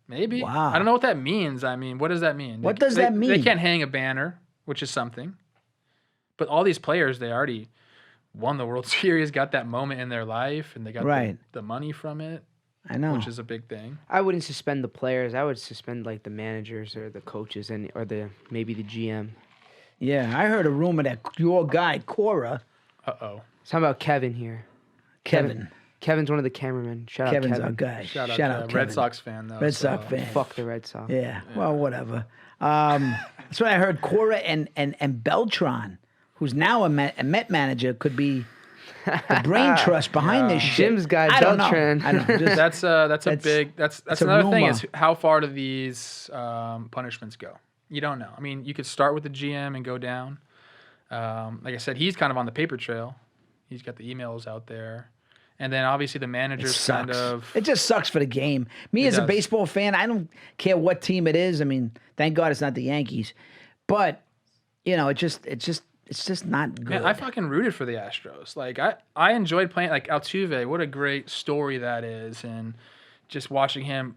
maybe. Wow. I don't know what that means. I mean, what does that mean? What does that mean? They can't hang a banner, which is something. But all these players, they already won the World Series, got that moment in their life, and they got the money from it. I know. Which is a big thing. I wouldn't suspend the players. I would suspend like the managers or the coaches or maybe the GM. Yeah, I heard a rumor that your guy Cora. Uh-oh. Talking about Kevin here. Kevin. Kevin's one of the cameramen. Shout out Kevin. Kevin's our guy. Shout out Kevin. Red Sox fan, though. Red Sox fan. Fuck the Red Sox. Yeah. Well, whatever. That's what I heard. Cora and Beltran, who's now a Met manager, could be the brain trust behind this shit. Jim's guy I don't Beltran. know. I don't know. That's another thing a is how far do these punishments go? You don't know. I mean, you could start with the GM and go down. Like I said, he's kind of on the paper trail. He's got the emails out there. And then obviously the manager's kind of... It just sucks for the game. Me as a baseball fan, I don't care what team it is. I mean, thank God it's not the Yankees. But, it's just not good. Man, I fucking rooted for the Astros. Like, I enjoyed playing, like, Altuve. What a great story that is. And just watching him,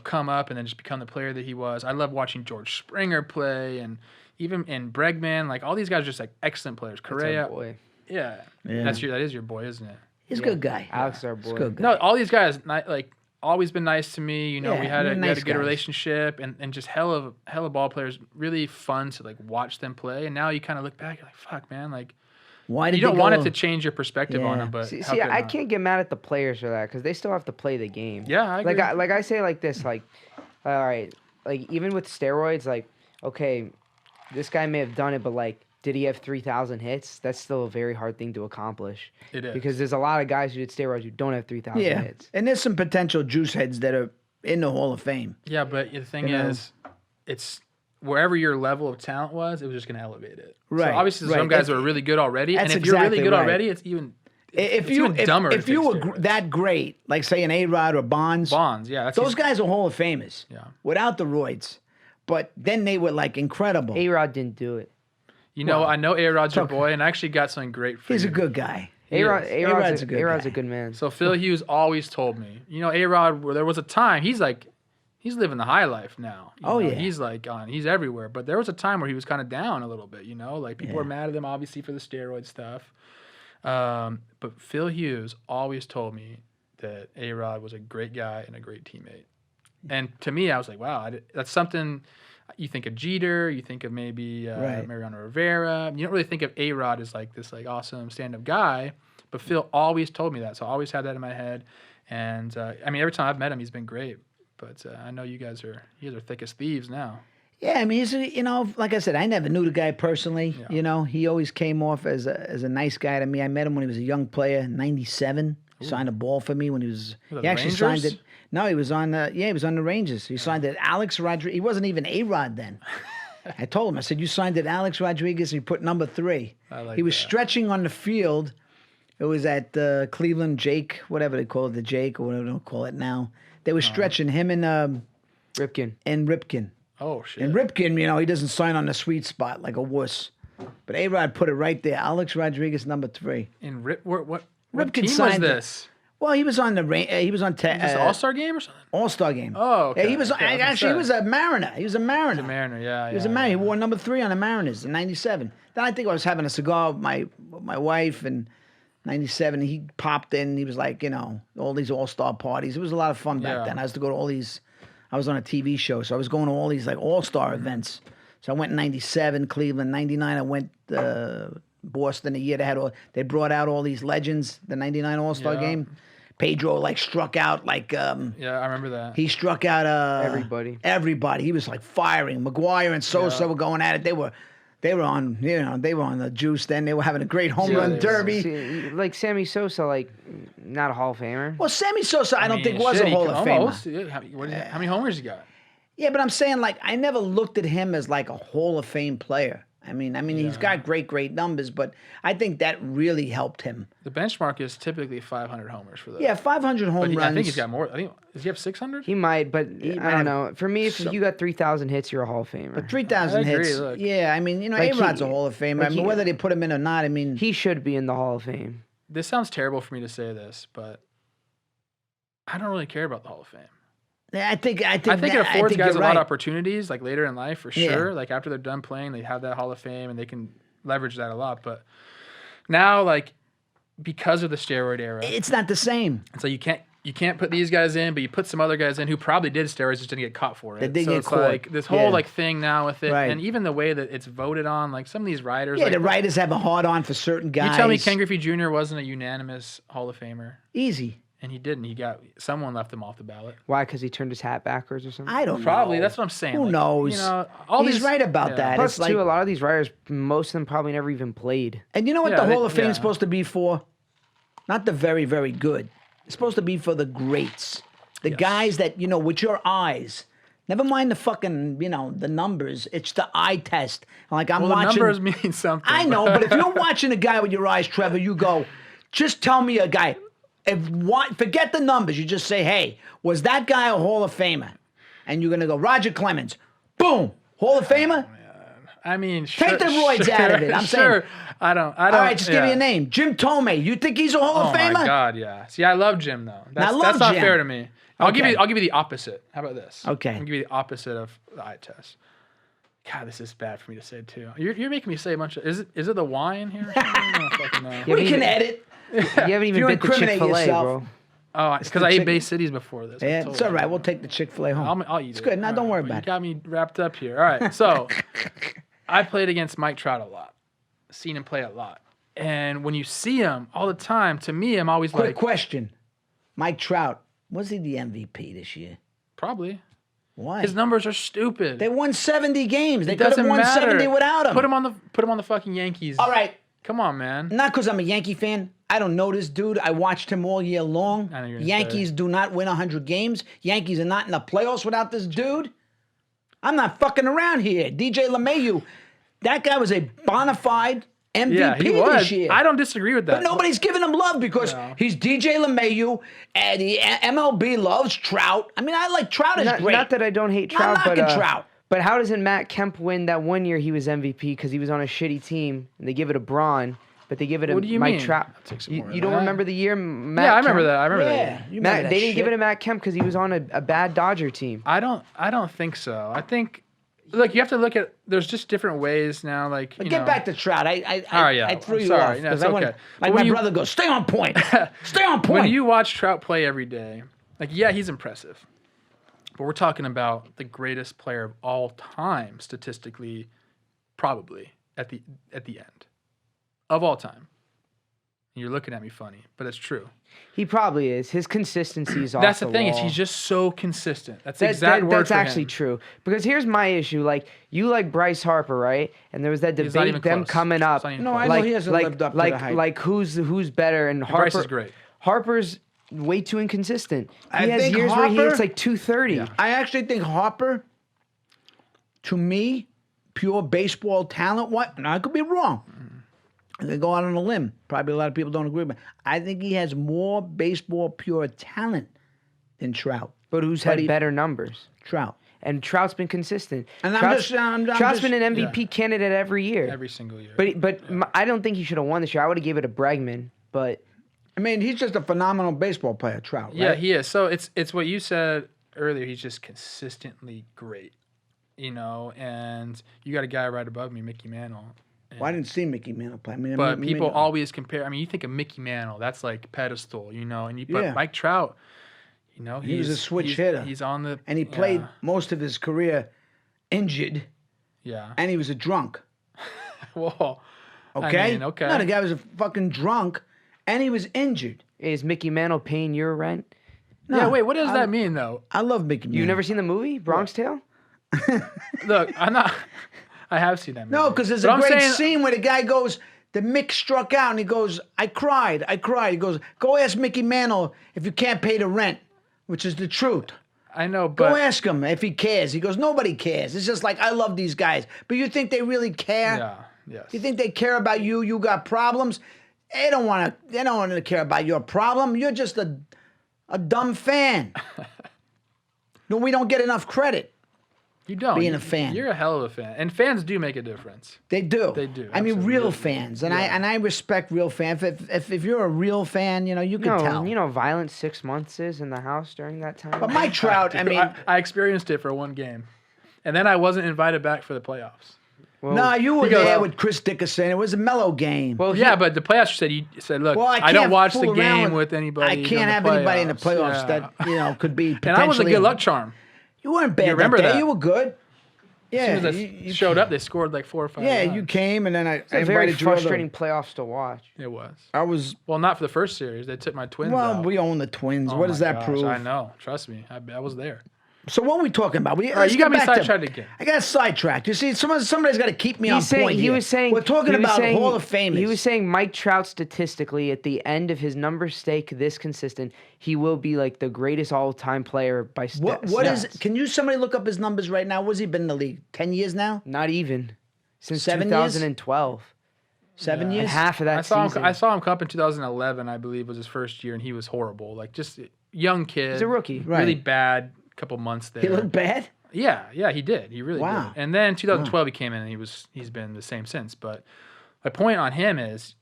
come up and then just become the player that he was. I love watching George Springer play and even in Bregman. Like, all these guys are just, like, excellent players. Correa. Boy. Yeah. That is your boy, isn't it? He's a good guy. Alex is our boy. He's a good guy. No, all these guys, always been nice to me. We had a nice good guys. relationship and just hella ball players. Really fun to like watch them play. And now you kind of look back, you're like, fuck, man, like Why did you don't they want go? it to change your perspective on them. But See, how could I not? can't get mad at the players for that because they still have to play the game. Yeah, I agree. Like I say like this, like, all right, like even with steroids, like, okay, this guy may have done it, but like, did he have 3,000 hits? That's still a very hard thing to accomplish. It is. Because there's a lot of guys who did steroids who don't have 3,000 Yeah, hits. and there's some potential juice heads that are in the Hall of Fame. Yeah, but the thing You know? is, it's wherever your level of talent was, it was just going to elevate it. Right, So obviously, right. some guys are really good already, and That's if you're really exactly good right. already, it's even If even dumber. if to you take were steroids. that great, like say an A-Rod or Bonds, yeah, that's those guys are Hall of Famers. Yeah. Without the roids, but then they were like incredible. A-Rod didn't do it. I know A-Rod's your boy, and I actually got something great for He's you. a good guy. A-Rod's A-Rod's a a good A-Rod's guy. a good man. So Phil Hughes always told me, A-Rod, there was a time he's living the high life now. Oh, yeah. He's everywhere. But there was a time where he was kind of down a little bit, like people were mad at him obviously for the steroid stuff. But Phil Hughes always told me that A-Rod was a great guy and a great teammate. And to me, I was like, wow, that's something. You think of Jeter, you think of maybe Right. Mariano Rivera. You don't really think of A-Rod as like this like awesome stand-up guy. But Phil always told me that, so I always had that in my head. And every time I've met him, he's been great. But I know you guys are thick as thieves now. Yeah, I mean, he's like I said, I never knew the guy personally. Yeah. He always came off as a nice guy to me. I met him when he was a young player, in '97. He signed a ball for me when he was. Was He it actually Rangers? signed it. No, he was on. He was on the Rangers. He signed it. Alex Rodriguez. He wasn't even A-Rod then. I told him. I said, "You signed it, Alex Rodriguez." And he put number 3. I like he was that. stretching on the field. It was at Cleveland Jake, whatever they call it, the Jake or whatever they call it now. They were stretching him and Ripken. Oh shit. And Ripken, he doesn't sign on the sweet spot like a wuss. But A-Rod put it right there. Alex Rodriguez, number 3. And what Ripken team was signed it. this? Well, he was on the he was on Was this All-Star game or something? All-Star game. Oh, okay. Yeah, he was Okay, I was gonna actually he say. was a Mariner. He was a Mariner. Mariner, yeah. He was a Mariner. He wore number 3 on the Mariners in '97. Then I think I was having a cigar with my wife in '97. He popped in. He was like, all these all-star parties. It was a lot of fun back Yeah. then. I used to go to all these. I was on a TV show, so I was going to all these like all-star events. So I went in '97, Cleveland. '99, I went Boston. A year they brought out all these legends. The '99 All-Star Yeah. game. Pedro struck out like Yeah, I remember that. he struck out Everybody. Everybody. He was like firing. McGuire and Sosa were going at it. They were on they were on the juice then. They were having a great home Yeah, run they were. derby. See, like Sammy Sosa, like not a Hall of Famer. Well, Sammy Sosa I don't mean, think was shit, a he Hall could of Famer. almost. Yeah, how many homers he got? Yeah, but I'm saying like I never looked at him as like a Hall of Fame player. I mean he's got great numbers, but I think that really helped him. The benchmark is typically 500 homers for that. Yeah, 500 home But runs. I think he's got more. Does he have 600? He might, but might I have don't know. For me, if some- you got 3,000 hits, you're a Hall of Famer. But 3,000 I agree, hits. look. Yeah, I mean, Like A-Rod's he- a Hall of Famer. like I mean, he- whether they put him in or not, I mean, He should be in the Hall of Fame. This sounds terrible for me to say this, but I don't really care about the Hall of Fame. I think I think it affords think guys you're a lot of right. opportunities, like later in life, for Yeah. sure. Like after they're done playing, they have that Hall of Fame and they can leverage that a lot. But now, like because of the steroid era, It's not the same. it's like you can't put these guys in, but you put some other guys in who probably did steroids, just didn't get caught for it. They didn't so get it's caught. like this whole Yeah. like thing now with it, Right. and even the way that it's voted on, like some of these writers. Yeah, like, the writers have a hard on for certain guys. You tell me Ken Griffey Jr. wasn't a unanimous Hall of Famer, Easy. and he didn't. Someone left him off the ballot. Why? Because he turned his hat backwards or something? I don't Probably. know. That's what I'm saying. Who Like, knows? all He's these, right about yeah. that. Plus, It's like, too, a lot of these writers, most of them probably never even played. and you know what Yeah, the Hall of Fame yeah. is supposed to be for? Not the very, very good. It's supposed to be for the greats. The Yes. guys that, with your eyes, Never mind the fucking, the numbers. It's the eye test. Like I'm Well, watching. the numbers mean something. I know, but if you're watching a guy with your eyes, Trevor, you go, just tell me a guy. Forget the numbers. You just say, hey, was that guy a Hall of Famer? And you're gonna go, Roger Clemens. Boom, Hall of Famer. I mean, Take the roids out of it. I'm saying. I don't. All right, just give me a name. Jim Tomei. You think he's a Hall of Famer? Oh my God, yeah. See, I love Jim though. That's not Jim. fair to me. I'll give you the opposite. How about this? Okay. I'll give you the opposite of the eye test. God, this is bad for me to say too. You're making me say a bunch of. Is it the wine here? I don't fucking know. We can edit. You haven't even been to Chick-fil-A, bro. Oh, it's because I ate Bay Cities before this. Yeah, it's all right. We'll take the Chick-fil-A home. I'll eat it. It's good. Now, don't worry about it. You got me wrapped up here. All right, so I played against Mike Trout a lot. Seen him play a lot. And when you see him all the time, to me, I'm always Quick like... question. Mike Trout, was he the MVP this year? Probably. Why? His numbers are stupid. They won 70 games. They It could have doesn't won matter. 70 without him. Put him on the fucking Yankees. All right. Come on, man. Not because I'm a Yankee fan. I don't know this dude. I watched him all year long. I know you're gonna Yankees do not win 100 games. Yankees are not in the playoffs without this dude. I'm not fucking around here. DJ LeMahieu, that guy was a bona fide MVP Yeah, he was. this year. I don't disagree with that. But nobody's giving him love because he's DJ LeMahieu, and the MLB loves Trout. I mean, I like Trout is great. Not that I don't hate Trout, I'm knocking but Trout. But how doesn't Matt Kemp win that one year he was MVP because he was on a shitty team and they give it to Braun, but they give it to What do you Mike mean? Trout? I'll take some You more you of don't that. remember the year Matt Yeah, I remember Kemp- that. I remember Yeah, that. you remember that They didn't give it shit. to Matt Kemp because he was on a bad Dodger team. I don't think so. I think... Look, you have to look at... There's just different ways now, like, But you get know. back to Trout. I threw I'm you sorry. off. No, 'cause it's I went- okay. Like But when my you- brother goes, stay on point. Stay on point. When you watch Trout play every day, like, yeah, he's impressive. But we're talking about the greatest player of all time, statistically, probably, at the end. Of all time. And you're looking at me funny, but it's true. He probably is. His consistency is off That's the thing, is wall. he's just so consistent. That's the exact word That's for actually him. true. Because here's my issue. Like, you like Bryce Harper, right? And there was that He's not even debate them close. coming up. It's not even No, close. I know he hasn't lived up to the hype. Like who's better? And Harper. Bryce is great. Harper's way too inconsistent. I He has think years where he Harper- hits like 230. Yeah. I actually think Harper, to me, pure baseball talent, and I could be wrong. I'm going to go out on a limb. Probably a lot of people don't agree, but I think he has more baseball pure talent than Trout. But who's But had he- better numbers? Trout. And Trout's been consistent. And I'm Trout's, just- I'm Trout's just- been an MVP candidate every year. Every single year. I don't think he should have won this year. I would have gave it to Bregman, but I mean, he's just a phenomenal baseball player, Trout. Right? Yeah, he is. So it's what you said earlier. He's just consistently great, and you got a guy right above me, Mickey Mantle. Well, I didn't see Mickey Mantle play. I mean, But people always compare. I mean, you think of Mickey Mantle, that's like pedestal, but Yeah. Mike Trout, He was a switch hitter. He's on the and he played most of his career injured, Yeah. and he was a drunk. Whoa. Okay? Okay. No, the guy was a fucking drunk, and he was injured. is Mickey Mantle paying your rent? No, Yeah. Wait. What does that mean, though? I love Mickey Mantle. You've never seen the movie Bronx Tale? Look, I'm not. I have seen that movie. No, because there's But a I'm great saying- scene where the guy goes, the Mick struck out, and he goes, I cried. He goes, go ask Mickey Mantle if you can't pay the rent, which is the truth. I know, Go but ask him if he cares. He goes, nobody cares. It's just like, I love these guys. But you think they really care? yeah, yes. You think they care about you? You got problems? They don't want to care about your problem. You're just a dumb fan. No, we don't get enough credit. You don't. being a fan. You're a hell of a fan, and fans do make a difference. They do. They do, I mean, absolutely. real fans, and I respect real fans. If you're a real fan, you can tell. Violent 6 months is in the house during that time. But Mike Trout, I mean, I experienced it for one game, and then I wasn't invited back for the playoffs. Well, no, you were He goes, there "Oh." with Chris Dickerson. It was a mellow game. well, Yeah, but the playoffs said, look, Well, I don't can't watch the fool around game with anybody. I can't have anybody in the playoffs Yeah. that could be. And I was a potentially- good luck charm. You weren't bad. You remember that day. that? You were good. Yeah, As soon as I you showed up, they scored like 4 or 5. Yeah, runs. you came, and then I it's a very invited you over. frustrating playoffs to watch. It was. I was. Well, not for the first series. They took my Twins Well, out. we own the Twins. Oh what does my that gosh, prove? I know. Trust me. I was there. So what are we talking about? All right, you got me sidetracked again. I got sidetracked. You see, somebody's got to keep me on point He here. was saying we're talking about Hall of Famers. He was saying Mike Trout statistically at the end of his numbers stay this consistent, he will be like the greatest all-time player by What is? Can somebody look up his numbers right now? What's he been in the league? 10 years now? Not even since 7 years? 2012. 7 years? And half of that season. I saw him come up in 2011, I believe, was his first year, and he was horrible. Like just young kid. He's a rookie. Really Right. bad. Couple months there. He looked bad. Yeah, he did. He really Wow. did. And then 2012 he came in and he's been the same since. But my point on him is,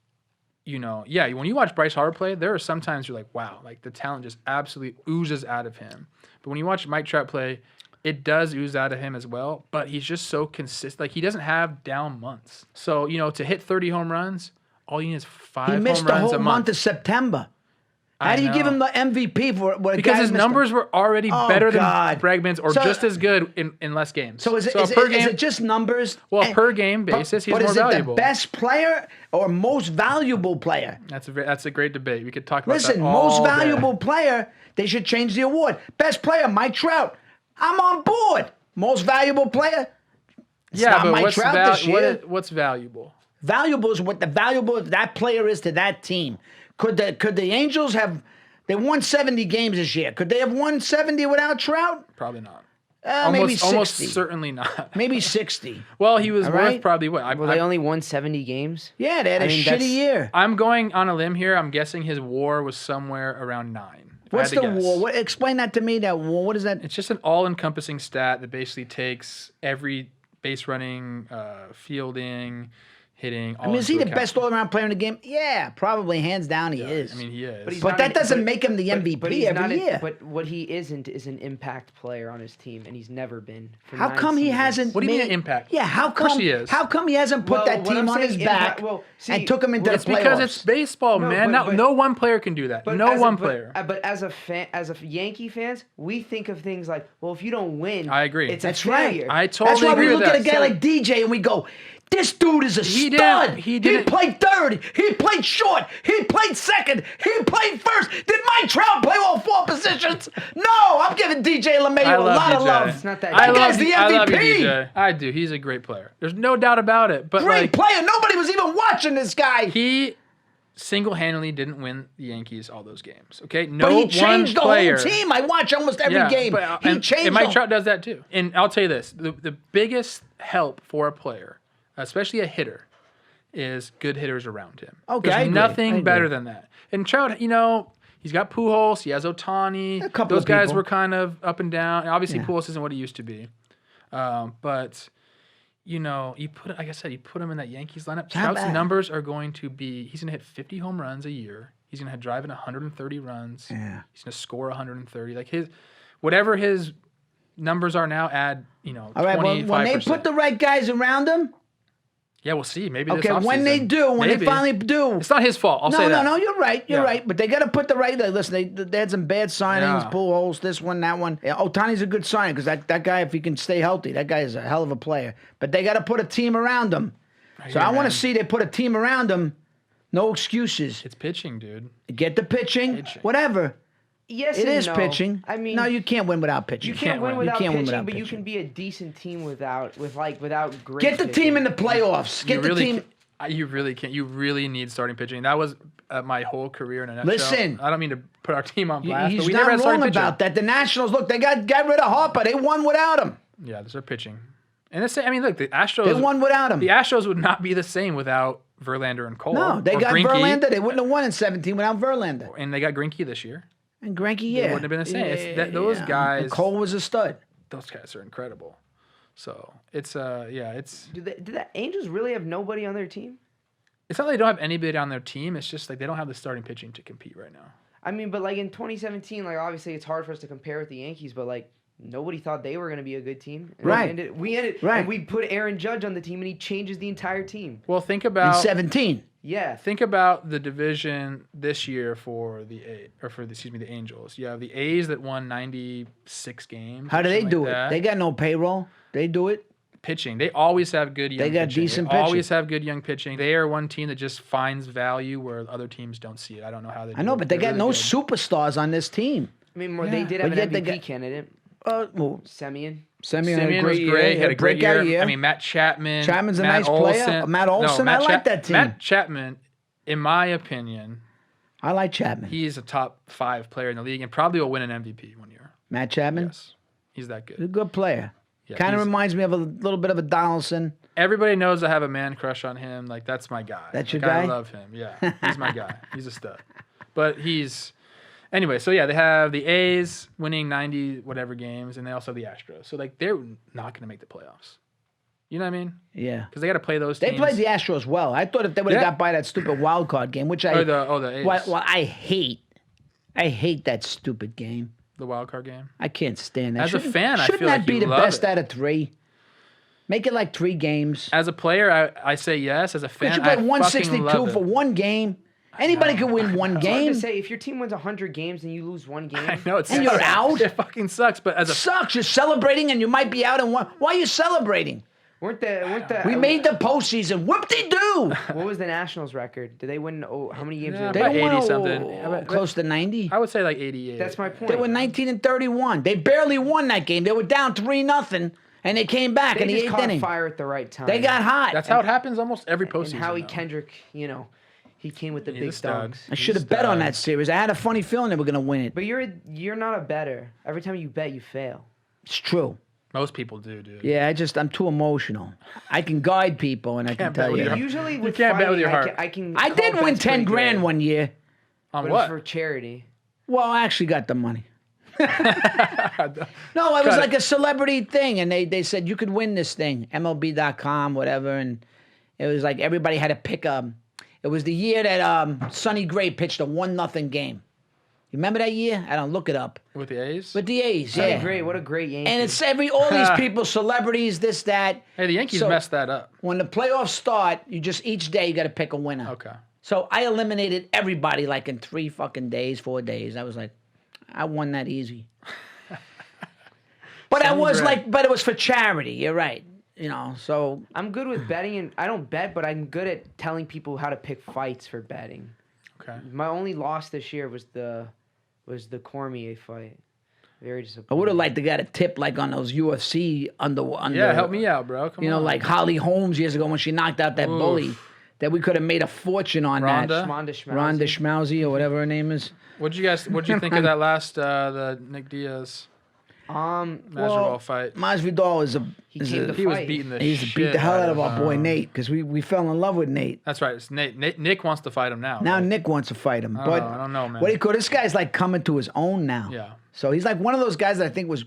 when you watch Bryce Harper play, there are sometimes you're like, wow, like the talent just absolutely oozes out of him. But when you watch Mike Trout play, it does ooze out of him as well. But he's just so consistent. Like he doesn't have down months. So to hit 30 home runs, all you need is 5 home runs a month. He missed the whole month of September. How do you give him the MVP for what? Because his numbers were already better than God. Bregman's, or just as good in less games. So is it just numbers? Well, per game basis, he's more valuable. But is it the best player or most valuable player? That's a great debate. We could talk about Listen, that all most day. valuable player, they should change the award. Best player, Mike Trout. I'm on board. Most valuable player. It's not but Mike Trout this year. What's valuable? Valuable is what the valuable of that player is to that team. Could the Angels have? They won 70 games this year. Could they have won 70 without Trout? Probably not. Maybe 60. Almost certainly not. Maybe 60. Well, he was All worth right? probably what? They only won 70 games. Yeah, they had a shitty year. I'm going on a limb here. I'm guessing his WAR was somewhere around 9. What's the WAR? Explain that to me. That WAR. What is that? It's just an all-encompassing stat that basically takes every base running, fielding, hitting. All is he into the account. best all-around player in the game? Yeah, probably hands down he is. I mean, he is. But that doesn't make him the MVP every year. But what he isn't is an impact player on his team, and he's never been. For How 9 come he seasons. hasn't? What do you mean made- impact? Yeah, how Of course come he is. How come he hasn't put that what team I'm on his saying, back and took him into It's the playoffs? because it's baseball, No, man. but- No one player can do that. No one player. But as a fan, as a Yankee fans, we think of things like, well, if you don't win, I agree. It's That's a failure. I That's totally why agree we with look that. at a guy like DJ and we go, this dude is a stud. He played third. He played short. He played second. He played first. Did Mike Trout play all 4 positions? No, I'm giving DJ LeMahieu a lot of love. It's not that That guy's the I love you, MVP. DJ. I do. He's a great player. There's no doubt about it. But Great player. Nobody was even watching this guy. he single-handedly didn't win the Yankees all those games. Okay, no But he changed the one player. whole team. I watch almost every game. But, He changed and Mike them. Trout does that too. And I'll tell you this: the biggest help for a player, especially a hitter, is good hitters around him. Okay, There's I agree. nothing I agree. better than that. And Trout, he's got Pujols, he has Ohtani. A couple Those of guys people. were kind of up and down. And obviously, Yeah. Pujols isn't what he used to be. But you put, like I said, you put him in that Yankees lineup. Not Trout's bad. numbers are going to be. He's going to hit 50 home runs a year. He's going to drive in 130 runs. Yeah. He's going to score 130. Like whatever his numbers are now, add All right, well, 25%. when they put the right guys around him, Yeah, we'll see. Maybe okay, this when they offseason. do, when Maybe. they finally do. It's not his fault. I'll say that. No, you're right. You're Yeah. right. But they got to put the right. Listen, they had some bad signings, Yeah. pull holes, this one, that one. Yeah, Otani's a good signing because that guy, if he can stay healthy, that guy is a hell of a player. But they got to put a team around him. So I want to see they put a team around him. No excuses. It's pitching, dude. Get the pitching, Pitching. whatever. Yes, It and is no. pitching. I mean, no, you can't win without pitching. you can't win win. without You can't win pitching, without but you pitching. can be a decent team without great. Get the pitching. team in the playoffs. Get You the really team. You really can't. You really need starting pitching. That was my whole career in a nutshell. Listen. I don't mean to put our team on blast, He's but we not never had starting wrong pitching. about that. The Nationals, look, they got rid of Harper. They won without him. Yeah, there's our pitching. And it's, I mean, look, the Astros. They won without him. The Astros would not be the same without Verlander and Cole. No, they or got Greinke, Verlander. They wouldn't have won in 17 without Verlander. and they got Greinke this year. And Greinke, yeah. wouldn't have been the same. It's that- those guys- And Cole was a stud. Those guys are incredible. So it's it's Do the Angels really have nobody on their team? it's not like they don't have anybody on their team. It's just like they don't have the starting pitching to compete right now. I mean, but like in 2017, like obviously it's hard for us to compare with the Yankees, but like nobody thought they were going to be a good team. And Right. We ended. Right. And we put Aaron Judge on the team, and he changes the entire team. Well, think In about 17. Yeah. Think about the division this year for the Angels. You have the A's that won 96 games. How do they something do like it? that. They got no payroll. They do it. Pitching. They always have good young They got pitching. decent They always pitching. have good young pitching. They are one team that just finds value where other teams don't see it. I don't know how they do I know, it. but they They're got no really good. superstars on this team. I mean, they Yeah. did have But an yet they MVP got- candidate. Semyon. Semyon had a Simeon great was year. great. He had a great breakout year. I mean, Matt Chapman. Chapman's a Matt nice player. Olson. Matt Olson, I like that team. Matt Chapman, in my opinion, I like Chapman. he's a top 5 player in the league and probably will win an MVP one year. Matt Chapman? Yes. He's that He's a good. good player. Yeah, Kind of he's- reminds me of a little bit of a Donaldson. Everybody knows I have a man crush on him. Like, that's my guy. That's your Like, guy? I love him. Yeah. He's my guy. He's a stud. But he's. Anyway, so yeah, they have the A's winning 90 whatever games, and they also have the Astros. So, like, they're not going to make the playoffs. You know what I mean? Yeah. Because they got to play those They teams. played the Astros well. I thought if they would have Yeah. got by that stupid wild card game, which I the A's. well, I hate. I hate that stupid game. The wild card game. I can't stand that. As a Shouldn't- fan, I shouldn't feel that like be you the love best it. out of 3? Make it like 3 games. As a player, I say yes. As a fan, But you I play fucking 162 love for it. one game. Anybody can win one It's hard game. to say if your team wins 100 games and you lose one game. I know it's And you're out? It fucking sucks. But as a Sucks. You're celebrating and you might be out in one. Why are you celebrating? Weren't the We made the postseason. Whoop-de-doo. What was the Nationals record? Did they win? Oh, how many games? Yeah, did they about win? 80 something. Close to 90. I would say like 88. That's my point. They were 19-31. They barely won that game. They were down 3-0, and they came back They in the just 8th caught inning. fire at the right time. They got hot. That's how it happens almost every And postseason. Howie though. Kendrick, he came with the He's big a stud. dogs. I should have bet on that series. I had a funny feeling they were going to win it. But you're not a bettor. Every time you bet, you fail. It's true. Most people do, dude. Yeah, I'm too emotional. I can guide people, and I can Can't bet tell with you. your- Usually with can't bet with fighting, your heart. I can. I call did win bets pretty 10 grand good, one year. On but it what? was for charity. Well, I actually got the money. No, it was like a celebrity thing, and they said you could win this thing, MLB.com, whatever, and it was like everybody had to pick a. It was the year that Sonny Gray pitched a 1-0 game. You remember that year? I don't look it up. With the A's? With the A's, Sonny yeah. Gray, what a great Yankee. And it's all these people, celebrities, this, that. Hey, the Yankees So- messed that up. When the playoffs start, you just each day you got to pick a winner. Okay. So I eliminated everybody like in 3 fucking days, 4 days. I was like, I won that easy. But I was Great. like, but it was for charity. You're right. So I'm good with betting, and I don't bet, but I'm good at telling people how to pick fights for betting. Okay. My only loss this year was the Cormier fight. Very I disappointing. would have liked to get a tip like on those UFC under. Yeah, help me out, bro. Come on. Like Holly Holmes years ago when she knocked out that Oof. bully. That we could have made a fortune on Rhonda? that. Rhonda Schmousey or whatever her name is. What'd you think of that last the Nick Diaz Masvidal fight? Masvidal is a. He is came a- to He was fight. beating the He used to shit beat the hell out of our boy him. Nate because we fell in love with Nate. That's right. It's Nate. Nick wants to fight him now. Now right? Nick wants to fight him, I but don't know, man. what do you call this guy's like coming to his own now? Yeah. So he's like one of those guys that I think was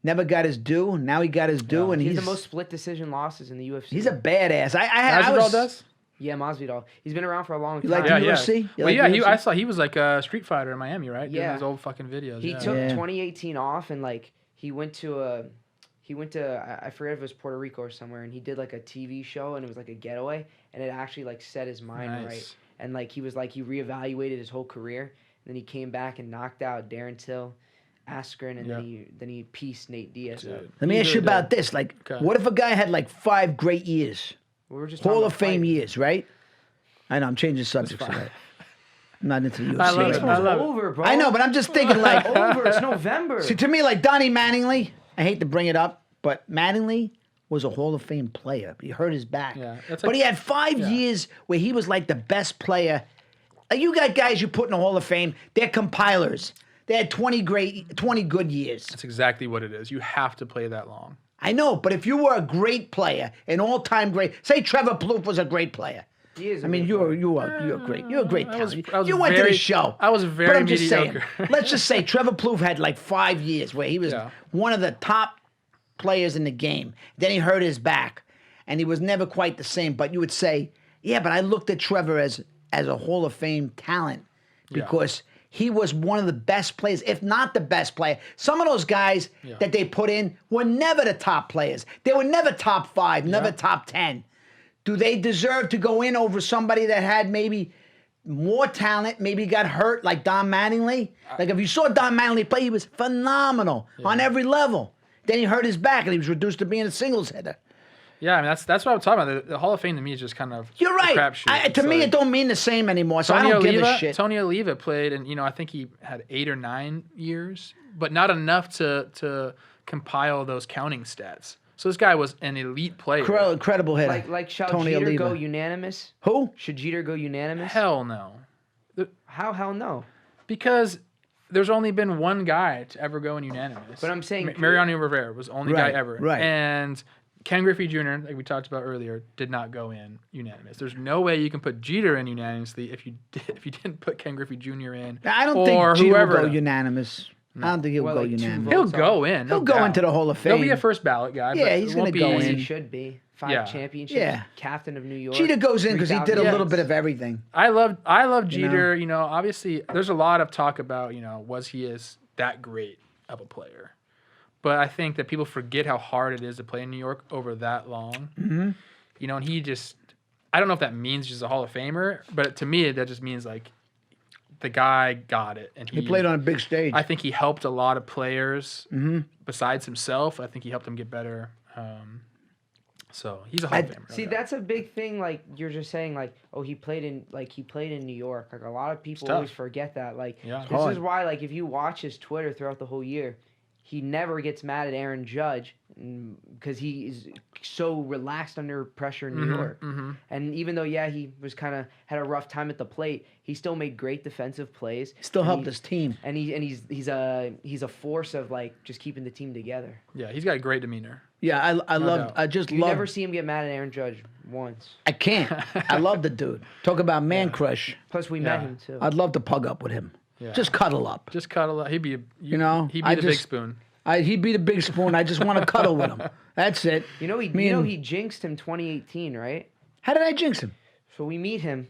never got his due. Now he got his due, Yeah. and He's he's the most split decision losses in the UFC. he's a badass. I Masvidal was does? Yeah, Masvidal. He's been around for a long You time. like Yeah, the yeah. UFC? You Well, like yeah. UFC? I saw he was like a street fighter in Miami, right? Doing Yeah. those old fucking videos. He yeah. took Yeah. 2018 off and like he went to I forget if it was Puerto Rico or somewhere, and he did like a TV show, and it was like a getaway, and it actually like set his mind Nice. right, and like he reevaluated his whole career, and then he came back and knocked out Darren Till, Askren, and then he pieced Nate Diaz up. Dude. Let me He ask you really about did. this. Like, Okay. what if a guy had like 5 great years, We were just Hall talking of about Fame fighting. years, right? I know I'm changing subjects. fine. Right? I'm not into the UFC. I love right it. Baseball's now. I love it. over, bro. I know, but I'm just thinking like. over. It's November. See, to me, like Donnie Mattingly, I hate to bring it up, but Mattingly was a Hall of Fame player. He hurt his back. Yeah, that's But like- he had 5 years where he was like the best player. Like you got guys you put in the Hall of Fame, they're compilers. They had 20 good years. That's exactly what it is. You have to play that long. I know, but if you were a great player, an all-time great, say Trevor Plouffe was a great player. He is. I mean, you're great. You're a great I was- talent. I was You went to very- the show. I was But very I'm just mediocre. saying. Let's just say Trevor Plouffe had like 5 years where he was Yeah. one of the top players in the game. Then he hurt his back, and he was never quite the same. But you would say, yeah, but I looked at Trevor as a Hall of Fame talent because he was one of the best players, if not the best player. Some of those guys that they put in were never the top players. They were never top 5, never top 10. Do they deserve to go in over somebody that had maybe more talent, maybe got hurt like Don Mattingly? Like if you saw Don Mattingly play, he was phenomenal on every level. Then he hurt his back and he was reduced to being a singles hitter. Yeah, I mean that's what I'm talking about. The Hall of Fame to me is just kind of You're right. a crapshoot. To me, it don't mean the same anymore. So I don't give a shit. Tony Oliva played, and I think he had 8 or 9 years, but not enough to compile those counting stats. So this guy was an elite player. Incredible hitter. Like shall Tony Jeter Oliva. go unanimous? Who? Should Jeter go unanimous? Hell no. How? Hell no. Because there's only been one guy to ever go in unanimous. But I'm saying Mariano Rivera was the only guy ever. Right. And Ken Griffey Jr., like we talked about earlier, did not go in unanimous. There's no way you can put Jeter in unanimously if you didn't put Ken Griffey Jr. in. I don't or think Jeter will whoever. go unanimous. I don't think he'll go like 2 unanimous. He'll votes go in. He'll no go doubt. into the Hall of Fame. He'll be a first ballot guy. Yeah, but he's it gonna won't be go As in. he should be. 5 Yeah. championships. Yeah. Captain of New York. Jeter goes in because he did a 3,000 little bit of everything. I love Jeter. Obviously, there's a lot of talk about, was he that great of a player? But I think that people forget how hard it is to play in New York over that long. Mm-hmm. And he just, I don't know if that means he's a Hall of Famer, but to me, that just means like the guy got it. And He played on a big stage. I think he helped a lot of players besides himself. I think he helped them get better. So he's a Hall of Famer. See, that's a big thing. Like you're just saying, like, oh, he played in New York. Like a lot of people always forget that. Like this is why, like, if you watch his Twitter throughout the whole year, he never gets mad at Aaron Judge because he is so relaxed under pressure in New York. Mm-hmm. And even though he was kind of had a rough time at the plate, he still made great defensive plays. He still helped his team. And he's a force of like just keeping the team together. Yeah, he's got a great demeanor. Yeah, You never see him get mad at Aaron Judge once. I can't. I love the dude. Talk about man crush. Plus, we met him too. I'd love to pug up with him. Yeah. Just cuddle up. Just cuddle up. He'd be, he'd be the big spoon. He'd be the big spoon. I just want to cuddle with him. That's it. He jinxed him 2018, right? How did I jinx him? So we meet him,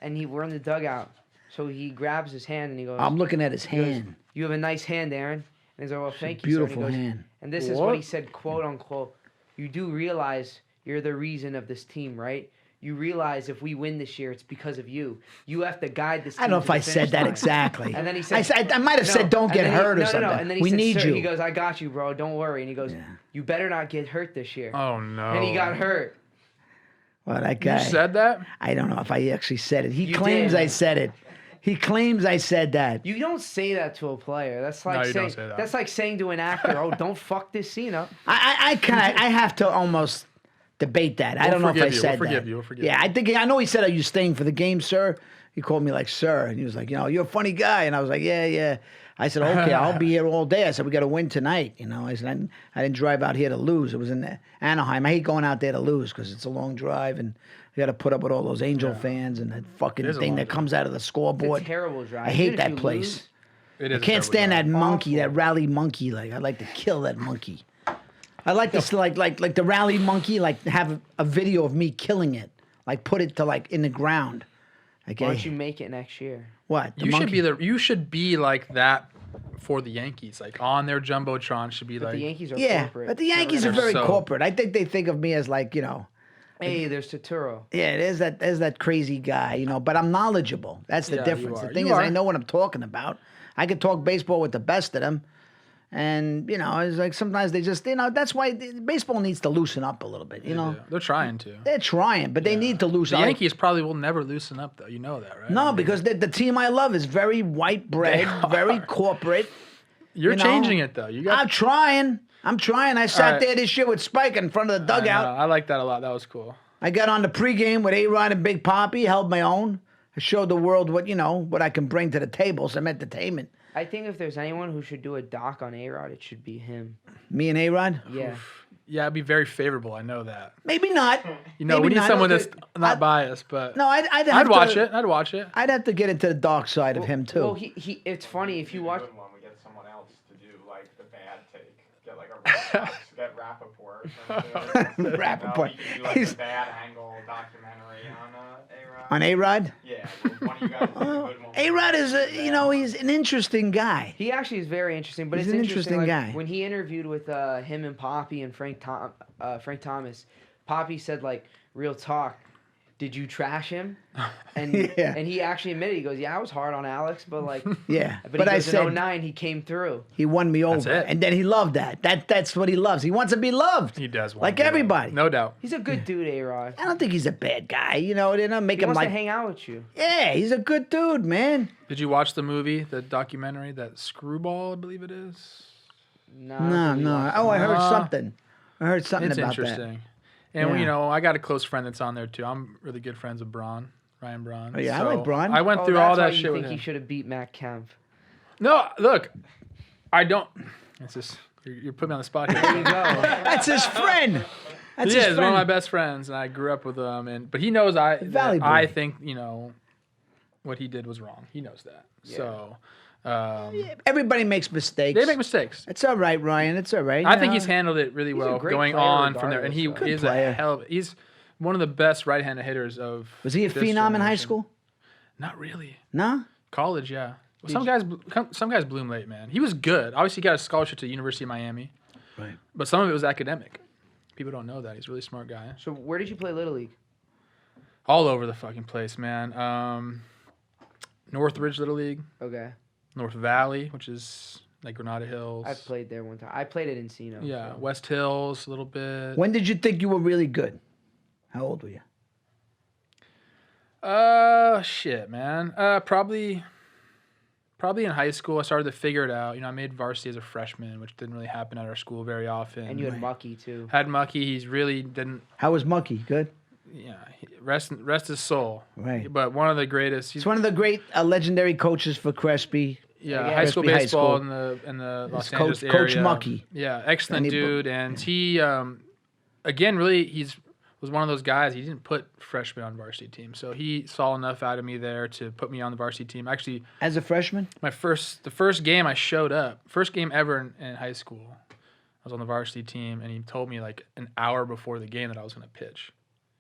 and we're in the dugout. So he grabs his hand and he goes, I'm looking at his hand. Goes, "You have a nice hand, Aaron." And he's like, "Well, thank you, beautiful sir." And he goes, hand. And this is what he said, quote unquote. "You do realize you're the reason of this team, right? You realize if we win this year, it's because of you. You have to guide this team." I don't know if I said that exactly. And then he said, I might have said, "Don't get hurt" or something. And then he we said, need "Sir," you. He goes, "I got you, bro. Don't worry." And he goes, "You better not get hurt this year." Oh, no. And he got hurt. Well, that guy. You said that? I don't know if I actually said it. He You claims did. I said it. He claims I said that. You don't say that to a player. That's like you saying don't say that. that's like saying to an actor, "Oh, don't fuck this scene up." I have to almost debate that. I don't know if I said that. We'll forgive Yeah, I know he said, "Are you staying for the game, sir?" He called me like sir, and he was like, "You're a funny guy," and I was like, "Yeah." I said, "Okay, I'll be here all day." I said, "We got to win tonight." I said, I didn't drive out here to lose. It was in Anaheim. I hate going out there to lose because it's a long drive and you got to put up with all those Angel fans and that fucking thing that comes out of the scoreboard. It's a terrible drive. I hate Even if that you place. It I is a can't terrible stand drive. that monkey, that rally monkey. Like I'd like to kill that monkey. I like this, like the rally monkey. Like have a video of me killing it. Like put it to like in the ground. Like, Why don't you make it next year? What? The You should monkey? you should be like that for the Yankees. Like on their jumbotron should be But like the Yankees are Yeah, corporate. but the Yankees are very So- corporate. I think they think of me as like Hey, there's Turturro. yeah, there's that crazy guy, but I'm knowledgeable. That's the Yeah, you difference. The are. thing You is, I are. know what I'm talking about. I could talk baseball with the best of them, and it's like sometimes they just, that's why baseball needs to loosen up a little bit. they're trying to. They're trying, but they need to loosen The up. Yankees probably will never loosen up though. You know that, right? No, because the team I love is very white bread, very corporate. You're you know. changing it though. You got. I'm trying. I sat right. there this year with Spike in front of the dugout. I like that a lot. That was cool. I got on the pregame with A-Rod and Big Poppy, held my own. I showed the world what I can bring to the table, some entertainment. I think if there's anyone who should do a doc on A-Rod, it should be him. Me and A-Rod? Yeah. Yeah, it'd be very favorable. I know that. Maybe not. We need someone that's not biased, but No, I'd watch it. I'd watch it. I'd have to get into the dark side of him too. Well, he it's funny if you watch. Good one. We get someone else to do like the bad take. Get like a Red Sox, get Rappaport. Rappaport. He can do like He's- a bad angle documentary on A-Rod. On A-Rod? Yeah, one of you guys do a good one. A-Rod is he's an interesting guy. He actually is very interesting, but He's it's an interesting interesting like, guy. when he interviewed with him and Poppy and Frank Thomas. Poppy said like real talk. did you trash him? And Yeah. and he actually admitted, he goes, yeah, I was hard on Alex, but like, Yeah. but he I goes, said in 09, he came through. he won me over. it. And then he loved that. That's what he loves. He wants to be loved. He does want Like to be everybody. loved. No doubt. He's a good dude, A-Rod. I don't think he's a bad guy. You know, they don't make He him wants like. to hang out with you. Yeah, he's a good dude, man. Did you watch the movie, the documentary, that Screwball, I believe it is? No. Oh, I heard something. I heard something It's about interesting. And, Yeah. you know, I got a close friend that's on there, too. I'm really good friends with Ryan Braun. Oh, yeah, I like Braun. I went through all that shit You with think he him. should have beat Matt Kemp? No, look, I don't. It's just, you're putting me on the spot here. There you go. that. That's his friend. That's He his is friend. one of my best friends, and I grew up with him. But he knows that Valley boy. I think, you know, what he did was wrong. He knows that. Yeah. So Everybody makes mistakes. they make mistakes. It's all right, Ryan. It's all right. I you think know. he's handled it really a well great going player on from there. And he regardless, is player. a hell of he's one of the best right-handed hitters of. Was he a this phenom in high generation. school? Not really. No. College, yeah. Well, some guys bloom late, man. He was good. Obviously, he got a scholarship to the University of Miami. Right. But some of it was academic. People don't know that. He's a really smart guy. So where did you play Little League? All over the fucking place, man. Northridge Little League, Okay. North Valley, which is like Granada Hills. I've played there one time. I played at Encino. Yeah, so. West Hills a little bit. When did you think you were really good? How old were you? Shit, man. Probably in high school. I started to figure it out. You know, I made varsity as a freshman, which didn't really happen at our school very often. And you had Mucky, too. Had Mucky. He's really didn't. How was Monkey? Good. Yeah, rest his soul. Right. But one of the greatest. He's one of the great legendary coaches for Crespi. Yeah, Yeah, high school Crespi High baseball School. in the Los Coach- Angeles Coach area. Mucky. Yeah, excellent And he- dude, and he again really was one of those guys. He didn't put freshmen on varsity team, so he saw enough out of me there to put me on the varsity team. Actually, As a freshman? the first game I showed up, first game ever in high school, I was on the varsity team, and he told me like an hour before the game that I was going to pitch.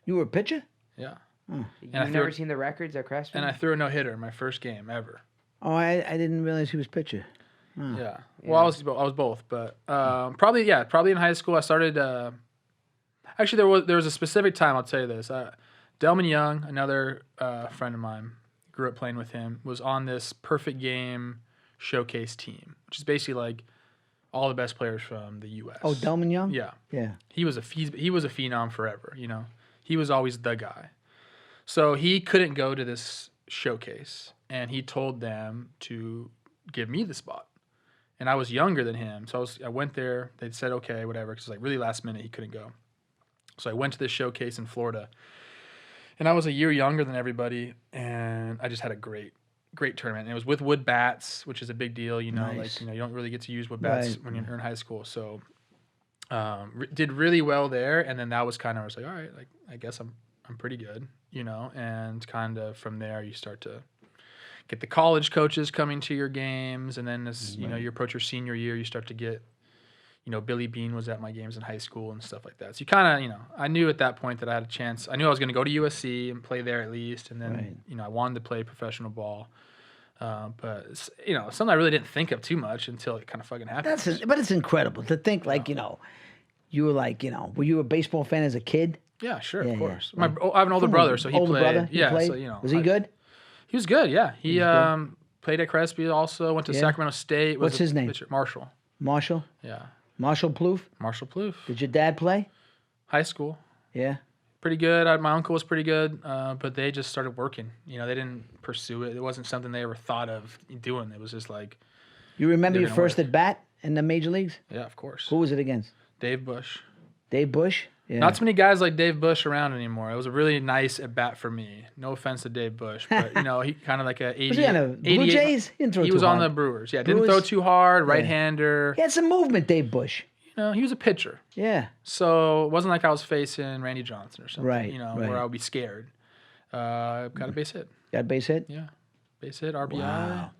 You were a pitcher? Yeah, You've I threw never it- seen the records at Crespi? and I threw a no hitter my first game ever. Oh, I didn't realize he was pitcher. Yeah. Well, I was both, but probably in high school I started. Actually, there was a specific time. I'll tell you this. Delman Young, another friend of mine, grew up playing with him, was on this perfect game showcase team, which is basically like all the best players from the U.S. Oh, Delman Young? Yeah. Yeah. He was a phenom forever. You know, he was always the guy. So he couldn't go to this showcase, and he told them to give me the spot. And I was younger than him, so I went there. They said okay, whatever, because like really last minute he couldn't go. So I went to this showcase in Florida, and I was a year younger than everybody, and I just had a great tournament. And it was with wood bats, which is a big deal. You know, Nice. like you don't really get to use wood bats Right. when you're in high school. So did really well there, and then that was kind of I was like, all right, like I guess I'm pretty good, you know. And kind of from there you start to get the college coaches coming to your games, and then as you know you approach your senior year, you start to get, you know, Billy Bean was at my games in high school and stuff like that. So you kind of, you know, I knew at that point that I had a chance. I knew I was going to go to USC and play there at least, and then you know I wanted to play professional ball. But it's, you know, something I really didn't think of too much until it kind of fucking happened. But it's incredible to think like, you know, you were like, you know, were you a baseball fan as a kid? Yeah, sure, Yeah, of yeah. course. I have an older brother, so he Older played. brother? He Yeah, played? so you know, Was he good? He was good. Yeah, he was played at Crespi. Also went to Yeah. Sacramento State. What's Was a his name? pitcher. Marshall. Marshall? Yeah, Marshall Plouffe? Marshall Plouffe. Did your dad play? High school. Yeah. Pretty good. My uncle was pretty good, but they just started working. You know, they didn't pursue it. It wasn't something they ever thought of doing. It was just like, You remember They're your gonna first work. at bat in the major leagues? yeah, of course. Who was it against? Dave Bush. Dave Bush? Yeah. Not too many guys like Dave Bush around anymore. It was a really nice at bat for me. No offense to Dave Bush, but you know, he kind of like a 80. Was he on the Blue 88 Jays? He didn't throw He too was on hard. the Brewers. Yeah, didn't Brewers? throw too hard. Right-hander. He had some movement, Dave Bush. You know, he was a pitcher. Yeah. So it wasn't like I was facing Randy Johnson or something. Right, You know, right. where I would be scared. Got a base hit. Got a base hit? Yeah, base hit, RBI. Wow.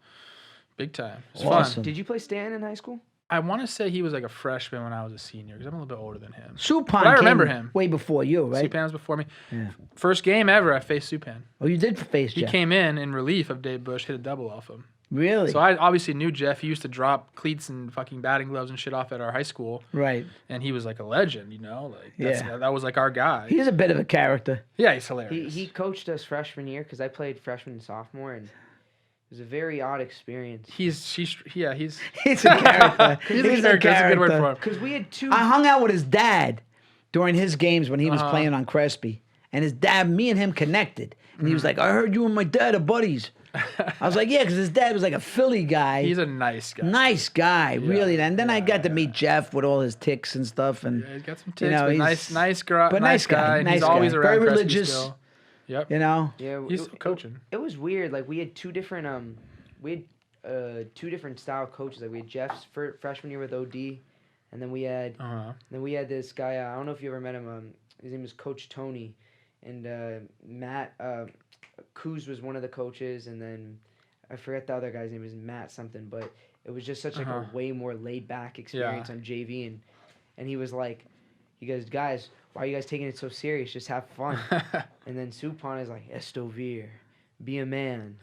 Big time. It's Awesome. fun. Did you play Stan in high school? I want to say he was like a freshman when I was a senior because I'm a little bit older than him. Supan But I remember came him. way before you, right? Supan was before me. Yeah. First game ever, I faced Supan. Oh, you did face He Jeff. came in relief of Dave Bush, hit a double off him. Really? So I obviously knew Jeff. He used to drop cleats and fucking batting gloves and shit off at our high school. Right. And he was like a legend, Like that was like our guy. He's a bit of a character. Yeah, he's hilarious. He coached us freshman year because I played freshman and sophomore, and it was a very odd experience. He's He's a character. He's a character. That's a good word for him. Because we had two. I hung out with his dad during his games when he was playing on Crespi. And his dad, me and him connected. And he was like, I heard you and my dad are buddies. I was like, yeah, because his dad was like a Philly guy. He's a nice guy. Nice guy, really. And then I got to meet Jeff with all his ticks and stuff. And he's got some ticks, but nice guy. Nice He's always guy. around Very Crespi religious. still. Yep. Yeah, he's coaching. It was weird. Like we had two different two different style coaches. Like we had Jeff's freshman year with OD, and then we had this guy. I don't know if you ever met him. His name was Coach Tony, and Matt Kuz was one of the coaches, and then I forget the other guy's name is Matt something. But it was just such like a way more laid back experience on JV, and he was like, he goes, guys, why are you guys taking it so serious? Just have fun. And then Supon is like, Estovir, be a man.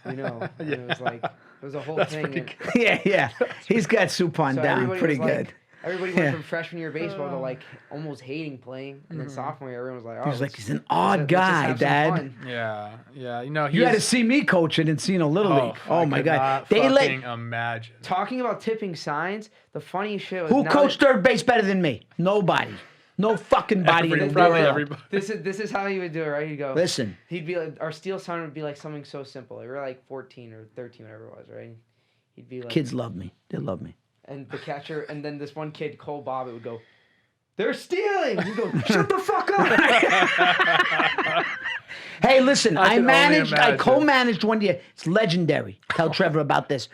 And it was like, it was a whole thing. Yeah. He's got Supon down pretty good. Everybody went from freshman year baseball to like almost hating playing, and then sophomore year everyone was like, he was he's an odd guy, Dad. Yeah. You had to see me coach in Encino Little League. Oh my God, imagine. Talking about tipping signs, the funniest shit was who coached third base better than me? Nobody. No fucking body in the world. Everybody. This is how he would do it, right? He'd go. Listen. He'd be like, our steal sign would be like something so simple. We were like 14 or 13, whatever it was, right? He'd be like, kids love me. They love me. And the catcher, and then this one kid, Cole Bobbitt, would go, they're stealing. He'd go, shut the fuck up. Hey, listen, I co-managed one year. It's legendary. Tell Trevor about this.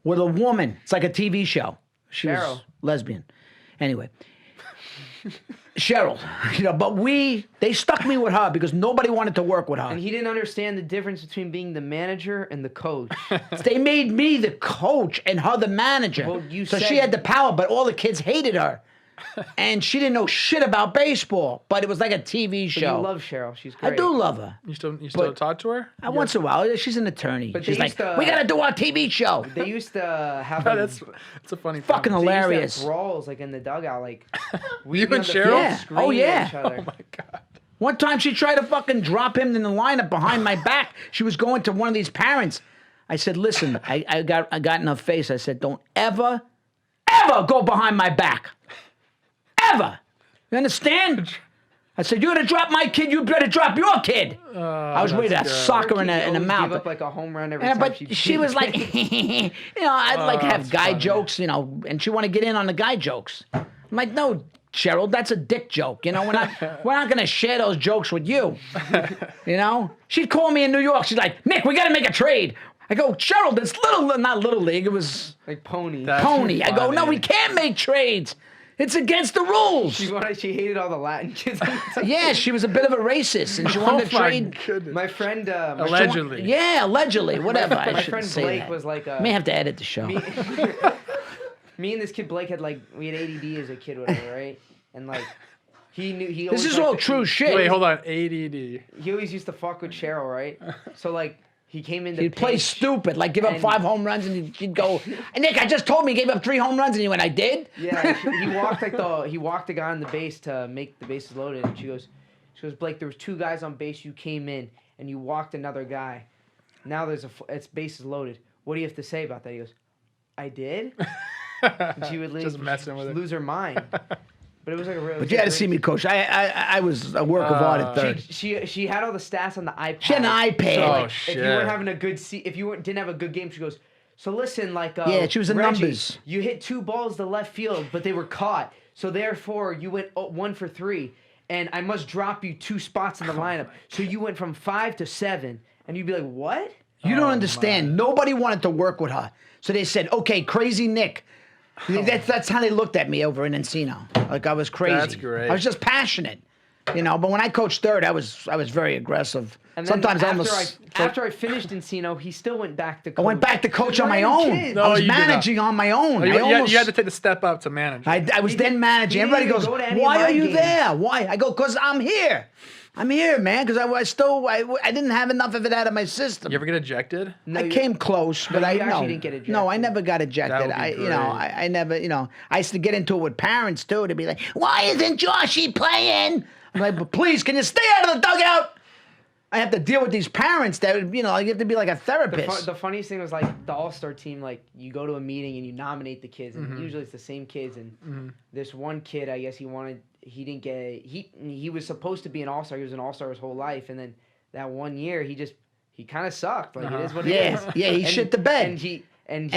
With a woman. It's like a TV show. She Sheryl. was lesbian. Anyway. Sheryl. But they stuck me with her because nobody wanted to work with her. And he didn't understand the difference between being the manager and the coach. They made me the coach and her the manager. Well, she had the power, but all the kids hated her. And she didn't know shit about baseball, but it was like a TV show. You love Sheryl. She's great. I do love her. You still talk to her? Once in a while. She's an attorney. But she's like, we got to do our TV show. They used to have that's a funny fucking hilarious. They used to have brawls like in the dugout. Like, you and Sheryl? Yeah. Oh, yeah. Oh, my God. One time she tried to fucking drop him in the lineup behind my back. She was going to one of these parents. I said, listen, I got in her face. I said, don't ever go behind my back. Ever. You understand? I said, you're going to drop my kid, you better drop your kid. I was ready to sock her in the mouth. Give up like a home run every time she was like, I'd like to have guy jokes, and she want to get in on the guy jokes. I'm like, no, Sheryl, that's a dick joke. We're not going to share those jokes with you. She'd call me in New York. She's like, Nick, we got to make a trade. I go, Sheryl, that's not Little League. It was like Pony. Pony. I go, no, we can't make trades. It's against the rules. She hated all the Latin kids. Yeah, she was a bit of a racist, and she wanted to trade. My friend, allegedly. Allegedly, whatever. My friend Blake was like, may have to edit the show. Me and this kid Blake we had ADD as a kid, whatever, right? And like, he. This is all true shit. Wait, hold on, ADD. He always used to fuck with Sheryl, right? So like. He came in. He'd play stupid, like give up 5 home runs, and he'd go, Nick, I just told me he gave up 3 home runs, and he went, I did. Yeah, he walked the guy on the base to make the bases loaded, and she goes, Blake, there was 2 guys on base. You came in and you walked another guy. Now it's bases loaded. What do you have to say about that? He goes, I did. And she would just messing with lose her mind. But it was like a real. But you had to see me coach. I was a work of art at third. She had all the stats on the iPad. She had an iPad. So, shit. If you weren't having a good didn't have a good game, she goes. So listen, like yeah, she was in Reggie, numbers. You hit 2 balls to left field, but they were caught. So therefore, you went 1 for 3, and I must drop you 2 spots in the lineup. So you went from 5 to 7, and you'd be like, what? You don't understand. Man. Nobody wanted to work with her, so they said, okay, crazy Nick. That's how they looked at me over in Encino. Like I was crazy. That's great. I was just passionate, But when I coached third, I was very aggressive. And sometimes after I finished Encino, he still went back to coach. I went back to coach on my own. No, I was managing on my own. You had to take the step up to manage. I was then managing. Everybody goes, why are you there? Why? I go, because I'm here. I'm here, man, because I didn't have enough of it out of my system. You ever get ejected? No, I came close, but I actually didn't get ejected. No, I never got ejected. That would be great. I never, I used to get into it with parents too. To be like, why isn't Joshy playing? I'm like, but please, can you stay out of the dugout? I have to deal with these parents that, you have to be like a therapist. The funniest thing was like the All-Star team, like you go to a meeting and you nominate the kids, and usually it's the same kids. And this one kid, I guess he didn't get, he was supposed to be an All-Star. He was an All-Star his whole life. And then that 1 year, he kind of sucked. Like it is what it is. Yeah, he shit the bed. And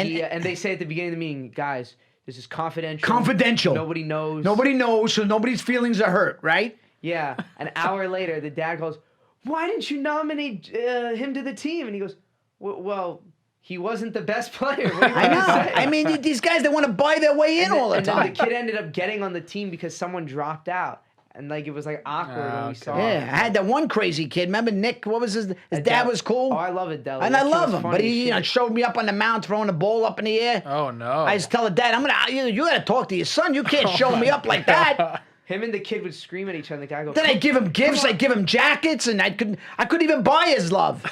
they say at the beginning of the meeting, guys, this is confidential. Confidential. Nobody knows. Nobody knows, so nobody's feelings are hurt, right? Yeah. An hour later, the dad goes, why didn't you nominate him to the team? And he goes, well, he wasn't the best player. What do you I know. say? I mean, these guys, they want to buy their way in all the time. And then the kid ended up getting on the team because someone dropped out. And like it was like awkward when we saw Yeah, it. I had that one crazy kid. Remember Nick? What was his dad was cool. Oh, I love it, Deli. And I love him, but he showed me up on the mound throwing the ball up in the air. Oh no! I just tell the dad, you got to talk to your son. You can't show me up like that. Him and the kid would scream at each other. The guy goes. Then I give him gifts. I give him jackets, and I couldn't even buy his love.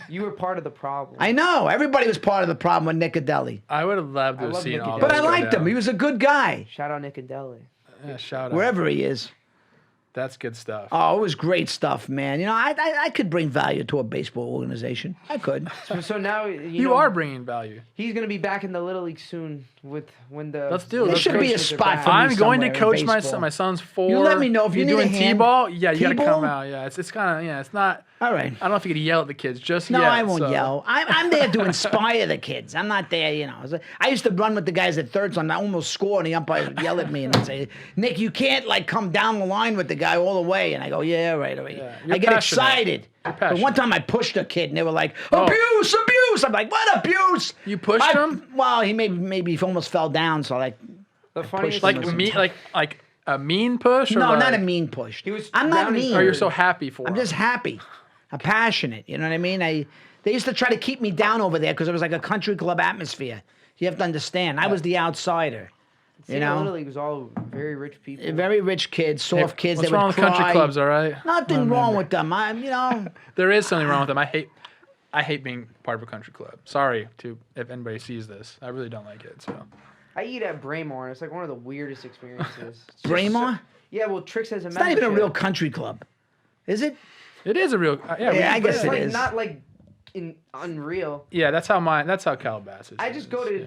You were part of the problem. I know. Everybody was part of the problem with Nicodelli. I would have loved to have seen all But those I go liked down. him. He was a good guy. Shout out Nicodelli. Yeah, shout out. Wherever he is. That's good stuff. Oh, it was great stuff, man. I could bring value to a baseball organization. I could. So now you are bringing value. He's gonna be back in the Little League soon when the. Let's do it. There should be a coaches are spot back. for me I'm going to somewhere in coach baseball. my son's 4. You let me know if you You're need a doing hand. T-ball. Yeah, you got to T-ball? come out. Yeah, it's kind of it's not. All right. I don't know if you could yell at the kids just No, yet. I won't so. yell. I'm there to inspire the kids. I'm not there, I used to run with the guys at third, so I almost score, and the umpire would yell at me and I'd say, Nick, you can't come down the line with the guy all the way. And I go, yeah, right. Yeah, I get excited. But one time I pushed a kid, and they were like, abuse. I'm like, what abuse? You pushed him? Well, he maybe almost fell down, so The funniest Like thing was- me, like a mean push. Or no, like, not a mean push. was I'm not rounding mean. Or you're so happy for I'm him. just happy. I'm passionate. You know what I mean? They used to try to keep me down over there because it was like a country club atmosphere. You have to understand. I was the outsider. See, Little League was all very rich people. Very rich kids, soft kids. What's they wrong would with country cry. clubs? All right. Nothing wrong with them. There is something wrong with them. I hate being part of a country club. Sorry if anybody sees this. I really don't like it. So. I eat at Braemar, and it's like one of the weirdest experiences. It's just Braemar? Yeah, well, Trix has a It's not even a real country club, is it? It is a real. Yeah, I guess It's it like is. not like unreal. Yeah, that's how Calabasas. I just go to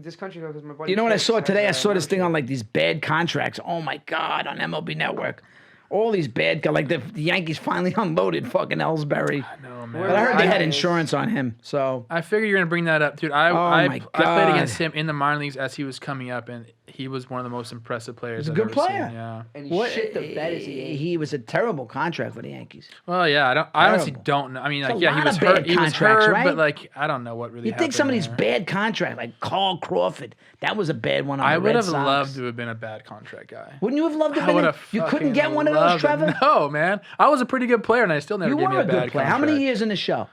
this country club because my buddy. You know what I Trix saw has today? I a saw this thing on membership. these bad contracts. Oh my God, on MLB Network. All these bad, the Yankees finally unloaded fucking Ellsbury. I know, man. But I heard they had Right. insurance on him, so. I figured you're gonna bring that up, dude. I my played God. against him in the minor leagues as he was coming up, and he was one of the most impressive players. He's a I've good ever player. Seen. Yeah. And he shit the bed as He was a terrible contract for the Yankees. Well, yeah. I honestly Terrible. don't know. I mean, It's like, a yeah, he lot was of bad hurt. He was contracts, hurt, right? but like, I don't know what really. You think some of these happened there. bad contracts, like Carl Crawford, that was a bad one on I the would Red have Sox. loved to have been a bad contract guy. Wouldn't you have loved to I have would been? have. You couldn't get one of those, Trevor? No, man. I was a pretty good player, and I still never You gave me were a a bad good player. How contract. many years in the show?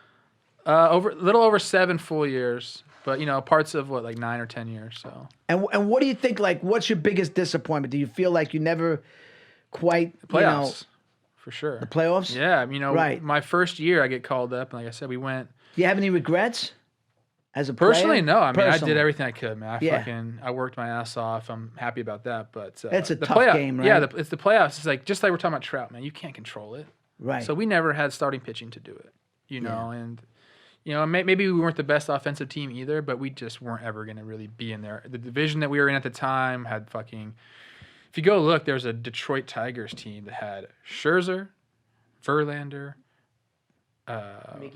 Little over 7 full years, but parts of 9 or 10 years. So And what do you think? What's your biggest disappointment? Do you feel like you never quite playoffs, for sure. the playoffs? Yeah, Right. my first year I get called up, and like I said, we went. Do you have any regrets as a player? Personally, no. I mean, I Personally. did everything I could, man. Yeah. I worked my ass off. I'm happy about that. But It's a the tough game, right? Yeah, it's the playoffs. It's just like we're talking about Trout, man. You can't control it. Right. So we never had starting pitching to do it, and maybe we weren't the best offensive team either, but we just weren't ever going to really be in there. The division that we were in at the time had fucking. If you go look, there was a Detroit Tigers team that had Scherzer, Verlander,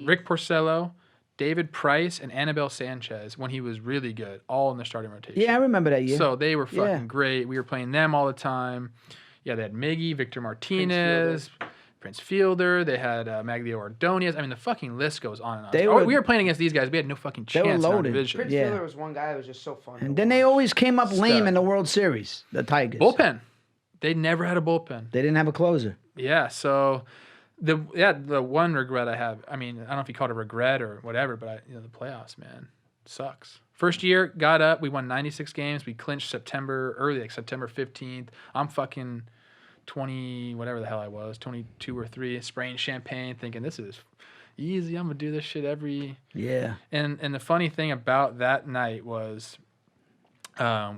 Rick Porcello, David Price, and Anibal Sanchez when he was really good, all in the starting rotation. Yeah, I remember that year. So they were fucking Yeah. great. We were playing them all the time. Yeah, they had Miggy, Victor Martinez, Prince Fielder. They had Maglio Ordonez. I mean, the fucking list goes on and on. We were playing against these guys. We had no fucking They were chance in our loaded. division. Prince Yeah. Fielder was one guy that was just so fun. And then they always came up lame Stud. in the World Series, the Tigers. Bullpen. They never had a bullpen. They didn't have a closer. Yeah, so the one regret I have, I mean, I don't know if you call it a regret or whatever, but the playoffs, man, sucks. First year, got up, we won 96 games, we clinched early September 15th. I'm fucking 20, whatever the hell I was, 22 or 3, spraying champagne, thinking this is easy. I'm gonna do this shit every. Yeah. And the funny thing about that night was,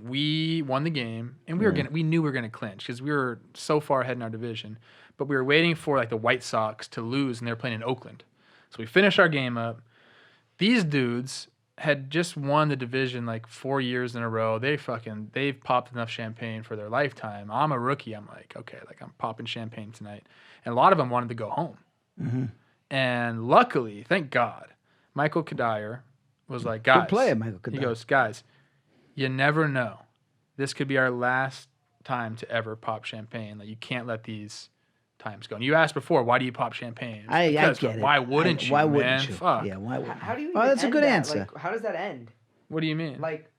we won the game, and we knew we were gonna clinch because we were so far ahead in our division, but we were waiting for like the White Sox to lose, and they were playing in Oakland. So we finished our game up. These dudes had just won the division like 4 years in a row. They've popped enough champagne for their lifetime. I'm a rookie. I'm like, okay, like I'm popping champagne tonight. And a lot of them wanted to go home. Mm-hmm. And luckily, thank God, Michael Kadire was like, guys. Good player, Michael Kadire. He goes, guys, you never know. This could be our last time to ever pop champagne. Like, you can't let these times go. And you asked before, why do you pop champagne? I get it. Why wouldn't you, Why man? wouldn't you? Fuck. Yeah, why wouldn't How do you? Oh, that's a end good that? answer. Like, how does that end? What do you mean? Like,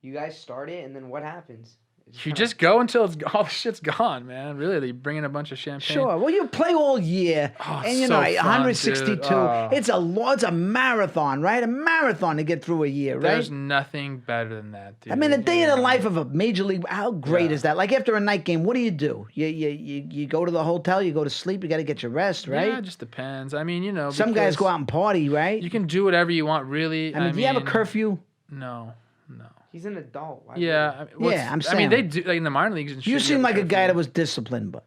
you guys start it, and then what happens? You just go until all the shit's gone, man. Really, they bring in a bunch of champagne. Sure. Well, you play all year, and you so know, fun, 162. dude. Oh. It's a marathon, right? A marathon to get through a year, right? There's nothing better than that, dude. I mean, a day in the life of a major league. How great is that? Like after a night game, what do? You go to the hotel, you go to sleep, you got to get your rest, right? Yeah, it just depends. I mean, you know, Some guys go out and party, right? You can do whatever you want, really. I mean, do you have a curfew? No. He's an adult. Yeah. I'm saying. I mean, they do like in the minor leagues and shit. You seem like a guy that was disciplined, but.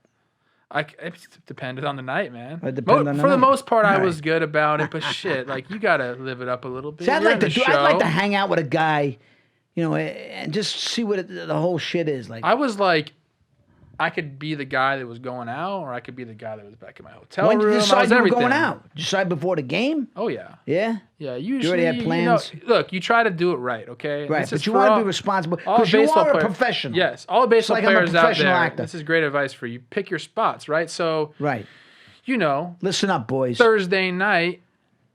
It depended on the night, man. It depended on the For the night. most part, I All was right. good about it, but shit, like you gotta live it up a little bit. See, I'd You're like in the I'd like show. to hang out with a guy, you know, and just see what the whole shit is like. I was like, I could be the guy that was going out, or I could be the guy that was back in my hotel When room. did you decide you were everything. going out? Did you decide before the game? Oh yeah. Yeah. Yeah, usually already had plans? You know, look, you try to do it right, okay? Right, This but is you for want to all- be responsible all because you baseball are a players- professional. Yes, all the baseball like I'm a players out professional there. actor. This is great advice for you. Pick your spots, right? So, Right. you know, Listen up, boys. Thursday night,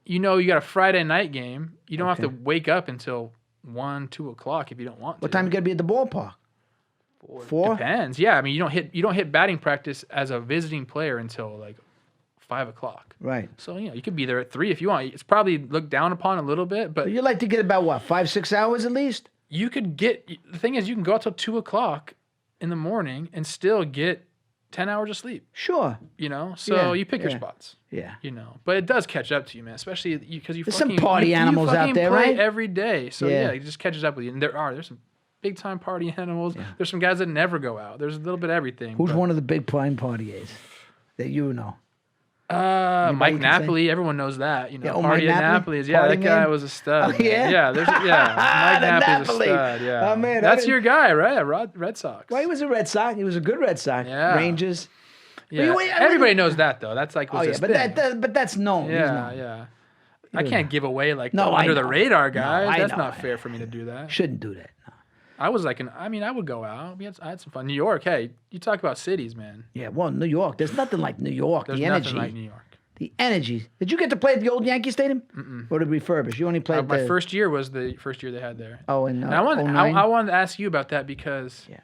you know, you got a Friday night game. You don't have Okay. to wake up until 1, 2 o'clock if you don't want to. What time you got to be at the ballpark? 4? Depends. Yeah, I mean, you don't hit batting practice as a visiting player until like 5 o'clock. Right. So you could be there at 3 if you want. It's probably looked down upon a little bit, but You like to get about what, 5-6 hours at least? you could get. The thing is, you can go out till 2 o'clock in the morning and still get 10 hours of sleep. Sure. You know, so Yeah, you pick your yeah. spots. Yeah. You know, but it does catch up to you, man. Especially because you There's fucking some party you animals out fucking there, play right? every day. So Yeah. yeah, it just catches up with you. And there's some big time party animals. There's some guys that never go out. There's a little bit of everything. Who's but- one of the big prime partiers that you know? Mike you can Napoli, everyone knows that. You know, Yeah, oh, party Mike at Napoli? Napoli's. Yeah, Party that guy man? was a stud. Oh, yeah? Man. Yeah, Mike The Napoli's Napoli. a stud. Yeah. Oh, man, I That's didn't- your guy, right? Red Sox. Well, he was a Red Sox. He was a good Red Sox. Yeah. Rangers. Yeah. Wait, Everybody knows that though. That's like was Oh, yeah, his but thing. but that's known. He's yeah, known. yeah. I can't give away like No, the I under the know. radar No, guys. I That's know. not fair for me to do that. Shouldn't do that. No. I was like, I would go out. I had some fun. New York, hey, you talk about cities, man. Yeah, well, New York. There's nothing like New York. There's The nothing energy. like New York. The energy. Did you get to play at the old Yankee Stadium? Mm-mm. Or did refurbish? You only played My the... first year was the first year they had there. Oh, and And I wanted 09? I wanted to ask you about that because Yeah.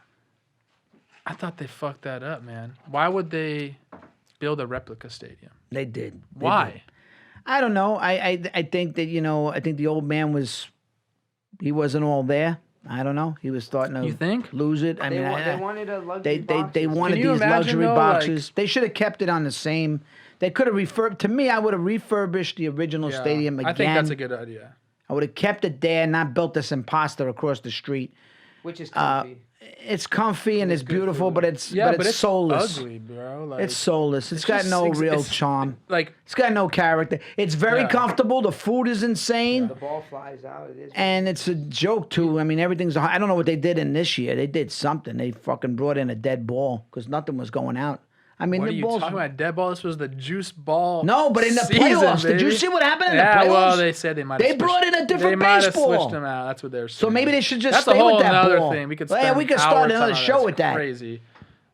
I thought they fucked that up, man. Why would they build a replica stadium? They did. They Why? did. I don't know. I think that, I think the old man he wasn't all there. I don't know. He was starting to You think? lose it. I They, mean, they wanted a luxury they boxes. wanted Can you these imagine, luxury though, boxes. They should have kept it on the same. They could have to me, I would have refurbished the original Yeah, stadium again. I think that's a good idea. I would have kept it there, not built this imposter across the street. Which is comfy. It's comfy and it's beautiful, but it's soulless. ugly, bro. Like, It's soulless. It's got no real charm. Like It's got no character. It's very Yeah. comfortable. The food is insane. The ball flies out. It is. And it's a joke, too. I mean, everything's... I don't know what they did in this year. They did something. They fucking brought in a dead ball because nothing was going out. I mean, what are the you balls... talking about? Dead ball. This was the juice ball. No, but in the season, playoffs, did you baby. see what happened in the Yeah, playoffs? well, they said they might. They brought in a different They might have baseball. switched them out. That's what they're saying. So maybe they should just That's stay a whole with that another ball. thing. We could. Yeah, Spend we could start hours another on show That's with that. Crazy.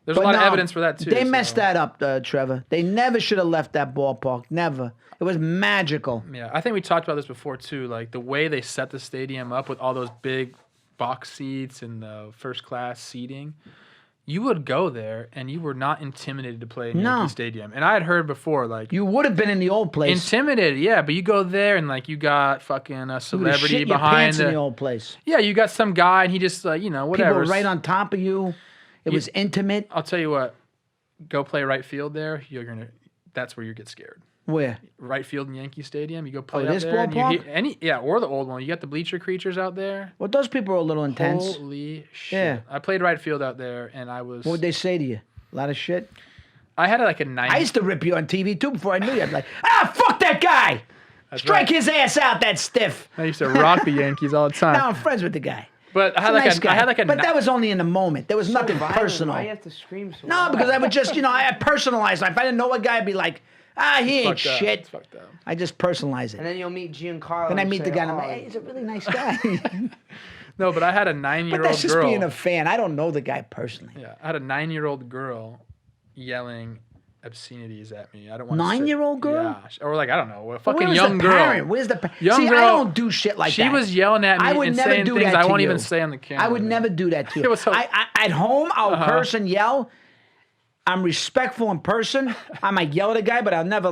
There's But a lot of no, evidence for that too. They so. messed that up, Trevor. They never should have left that ballpark. Never. It was magical. Yeah, I think we talked about this before too. Like the way they set the stadium up with all those big box seats and the first class seating. You would go there and you were not intimidated to play in No. Yankee Stadium. And I had heard before, like You would have been in the old place. intimidated, yeah. But you go there and like you got fucking a You would have celebrity shit your behind pants in the old place. Yeah, you got some guy and he just whatever. People were right on top of you. It was intimate. I'll tell you what. go play right field there, that's where you get scared. Where? Right field in Yankee Stadium. You go play this up there. And ballpark? Or the old one. You got the bleacher creatures out there. Well, those people are a little intense. Holy shit. Yeah. I played right field out there, and I was... What would they say to you? A lot of shit? I had like a 90... I used to rip you on TV, too, before I knew you. I'd be like, fuck that guy! Strike his ass out, that stiff! I used to rock the Yankees all the time. Now I'm friends with the guy. But I had like a... But that was only in the moment. There was nothing personal. Why you have to scream so No, loud? because I would just, I personalize. If I didn't know a guy, I'd be like, he ain't shit. It's fucked up. I just personalize it. And then you'll meet Giancarlo. Then I meet the guy and I'm oh, like, hey, he's a really nice guy. No, but I had a 9-year-old girl. But that's just being a fan. I don't know the guy personally. Yeah, I had a 9-year-old girl yelling obscenities at me. I don't want 9-year-old girl? Yeah, or like I don't know, a fucking Where's young the girl. Parent? Where's the parent? Young See, girl, I don't do shit like that. She was yelling at me I would and never saying do things that I to won't you. even say on the camera. I would never do that to you. It was so- At home, I'll curse and yell. I'm respectful in person. I might yell at a guy, but I'll never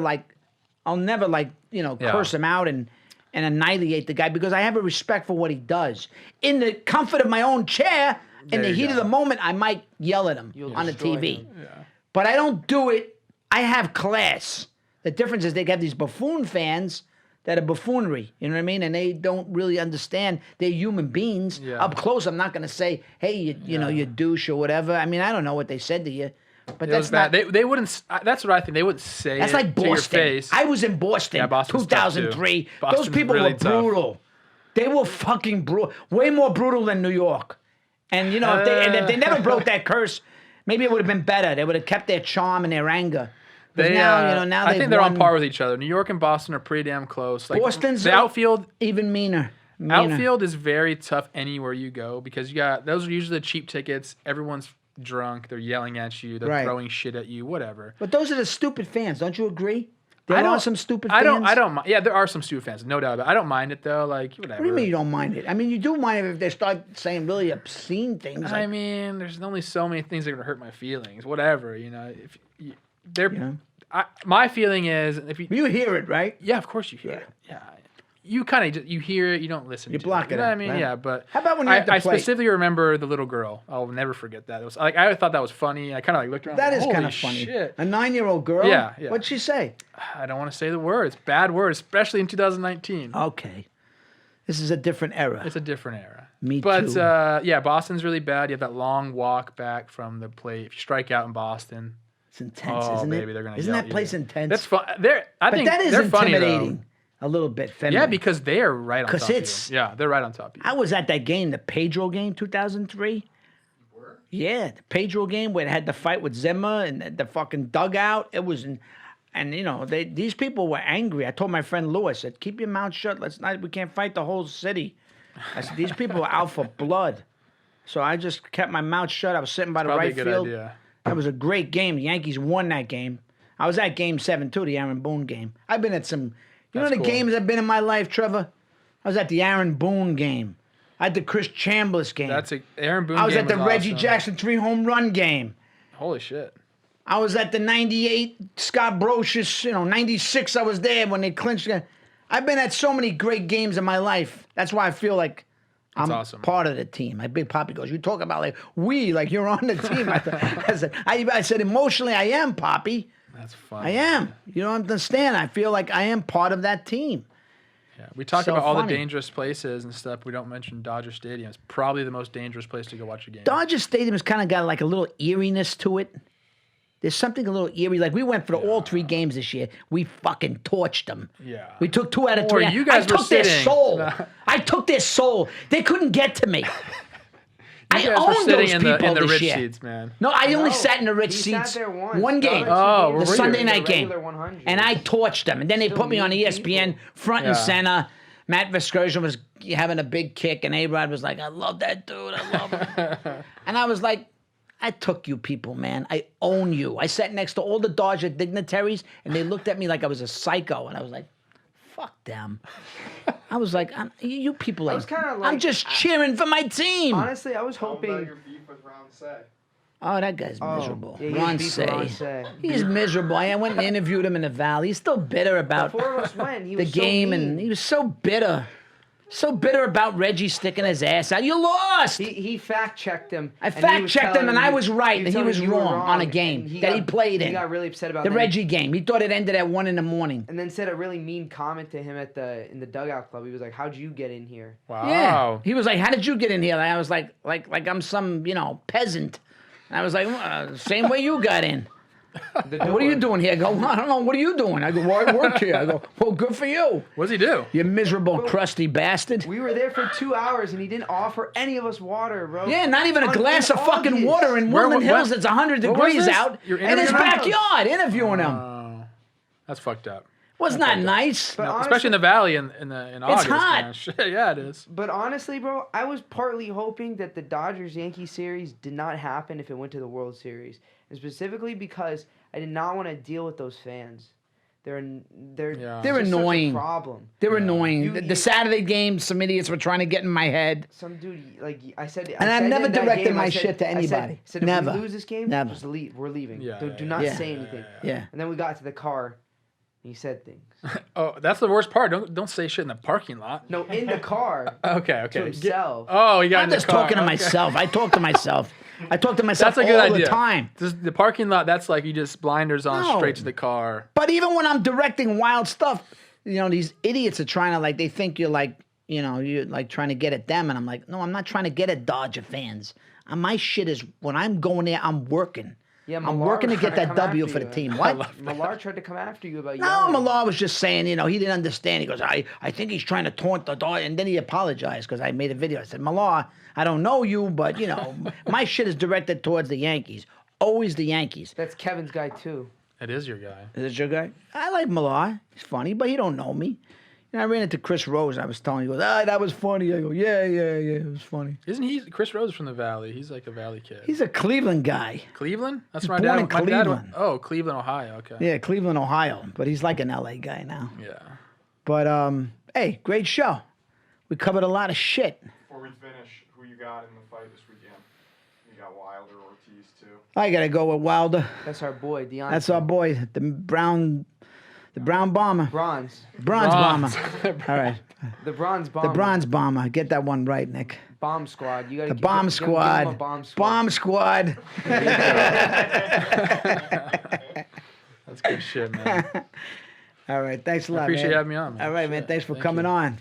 curse him out and annihilate the guy because I have a respect for what he does. In the comfort of my own chair, in the heat of the moment, I might yell at him on the TV. Yeah. But I don't do it. I have class. The difference is they have these buffoon fans that are buffoonery. You know what I mean? And they don't really understand they're human beings. Yeah. Up close, I'm not going to say, hey, you know, you douche or whatever. I mean, I don't know what they said to you. But that's bad. not... They wouldn't. That's what I think. They wouldn't say. That's like to your Boston. face. I was in Boston, Yeah, Boston's tough, too. 2003. Boston's Those people really were tough. brutal. They were fucking brutal. Way more brutal than New York. And, you know, if they never broke that curse, maybe it would have been better. They would have kept their charm and their anger. But now I think they're on par with each other. New York and Boston are pretty damn close. Like Boston's the outfield. Even meaner. Outfield is very tough anywhere you go because those are usually the cheap tickets. Everyone's drunk. They're yelling at you. They're throwing shit at you. Whatever. But those are the stupid fans. Don't you agree? There are some stupid fans. I don't mind. Yeah, there are some stupid fans. No doubt about it. I don't mind it though. Like whatever. What do you mean you don't mind it? I mean, you do mind it if they start saying really obscene things. I mean, there's only so many things that are gonna hurt my feelings. Whatever, you know. If they're, my feeling is if you hear it, right? Yeah, of course you hear it. Yeah. You kind of you hear it, you don't listen. You to block it. it You know out, what I mean? right? Yeah, but how about when you're at the I plate? specifically remember the little girl. I'll never forget that. It was like I thought that was funny. I kind of like looked around. That is kind of funny. Shit. A 9-year-old girl. Yeah. What'd she say? I don't want to say the words. Bad words, especially in 2019. Okay, this is a different era. It's a different era. Me but, too. Yeah, Boston's really bad. You have that long walk back from the plate. If you strike out in Boston, it's intense, isn't baby, it? They're gonna isn't yell that at place you. intense? That's fun. I think that is they're funny, intimidating. though. A little bit feminine. Yeah, because they are right on top of you. Yeah, they're right on top of you. I was at that game, the Pedro game, 2003. Yeah, the Pedro game where they had the fight with Zimmer and the fucking dugout. It was, and you know, these people were angry. I told my friend Lou, I said, keep your mouth shut. We can't fight the whole city. I said, these people are out for blood. So I just kept my mouth shut. I was sitting by the right field. Idea. That was a great game. The Yankees won that game. I was at Game 7 too, the Aaron Boone game. I've been at some. You know the games I've been in my life, Trevor? I was at the Aaron Boone game. I had the Chris Chambliss game. Aaron Boone game. I was at the Reggie awesome. Jackson 3-home run game. Holy shit. I was at the 98 Scott Brocious, 96 I was there when they clinched. I've been at so many great games in my life. That's why I feel like I'm part of the team. My big Poppy goes, you talk about like you're on the team. I said emotionally I am, Poppy. That's fun. I am. You don't understand. I feel like I am part of that team. Yeah, we talk about all the dangerous places and stuff. We don't mention Dodger Stadium. It's probably the most dangerous place to go watch a game. Dodger Stadium has kind of got like a little eeriness to it. There's something a little eerie. Like we went for all 3 games this year. We fucking torched them. Yeah. We took 2 out of 3. You guys I took their sitting. soul. I took their soul. They couldn't get to me. I guys were owned sitting those in people the this rich year. seats, man. No, I only sat in the rich seats. Sat there one game. Oh, the Sunday night game. 100. And I torched them. And then they put me on ESPN front and center. Matt Vescursion was having a big kick, and A-Rod was like, I love that dude. I love him. And I was like, I took you people, man. I own you. I sat next to all the Dodger dignitaries, and they looked at me like I was a psycho. And I was like, fuck them. I was like, you people, I'm just cheering for my team. Honestly, I was hoping. Tell 'em about your beef with Ron Say. Oh, that guy's miserable. Yeah, Ron Say. He's miserable. I went and interviewed him in the Valley. He's still bitter about The 4 of us went. He the was game, so mean. and he was so bitter. So bitter about Reggie sticking his ass out. You lost. He fact checked him. I fact checked him, and I was right, and he was wrong on a game that he played in. He got really upset about the Reggie game. He thought it ended at 1 a.m. And then said a really mean comment to him in the dugout club. He was like, "How'd you get in here?" Wow. Yeah. He was like, "How did you get in here?" And I was like I'm some peasant. And I was like, well, "Same way you got in." What are you doing here? I go, I don't know. What are you doing? I go, well, I work here. I go, well, good for you. What's he do? You miserable, crusty bastard. We were there for 2 hours, and he didn't offer any of us water, bro. Yeah, not even a glass of fucking water in Woodland Hills. It's 100 degrees out in his backyard interviewing him. That's fucked up. Was not nice. No, especially in the valley in August. It's hot. Man. Yeah, it is. But honestly, bro, I was partly hoping that the Dodgers-Yankees series did not happen if it went to the World Series. And specifically because I did not want to deal with those fans. They're annoying. Such a problem. They're annoying. The Saturday game, some idiots were trying to get in my head. Some dude, like I said, and I've never directed my shit to anybody. I said never. If we lose this game, never. Just leave. We're leaving. Yeah, do not say anything. Yeah. And then we got to the car. He said things. Oh, that's the worst part. Don't say shit in the parking lot. No, in the car. Okay. To himself. You got I'm in the just car. talking to myself. I talk to myself. I talk to myself That's a good all idea. the time. The parking lot, that's like you just blinders on straight to the car. But even when I'm directing wild stuff, these idiots are trying to they think you're you're like trying to get at them. And I'm like, no, I'm not trying to get at Dodger fans. My shit is when I'm going there, I'm working. Yeah, I'm working to get that W for the team. What? Millar tried to come after you about No, Millar was just saying, he didn't understand. He goes, I think he's trying to taunt the dog. And then he apologized because I made a video. I said, Millar, I don't know you, but, my shit is directed towards the Yankees. Always the Yankees. That's Kevin's guy, too. It is your guy. Is it your guy? I like Millar. He's funny, but he don't know me. I ran into Chris Rose. I was telling him, he goes, that was funny. I go, yeah, it was funny. Isn't he Chris Rose from the Valley? He's like a Valley kid. He's a Cleveland guy. Cleveland? That's He's my born dad. in Cleveland. Cleveland, Ohio. Okay. Yeah, Cleveland, Ohio. But he's like an LA guy now. Yeah. But, hey, great show. We covered a lot of shit. Before we finish, who you got in the fight this weekend? You got Wilder, Ortiz, too. I got to go with Wilder. That's our boy, Deontay. That's our boy, the brown bomber. Bronze bomber. All right. The bronze bomber. The bronze bomber. Get that one right, Nick. Bomb squad. You got to The bomb squad. Give him a bomb squad. Bomb squad. That's good shit, man. All right. Thanks a lot, I appreciate man. you having me on, man. All right, man. Thanks for coming you. on.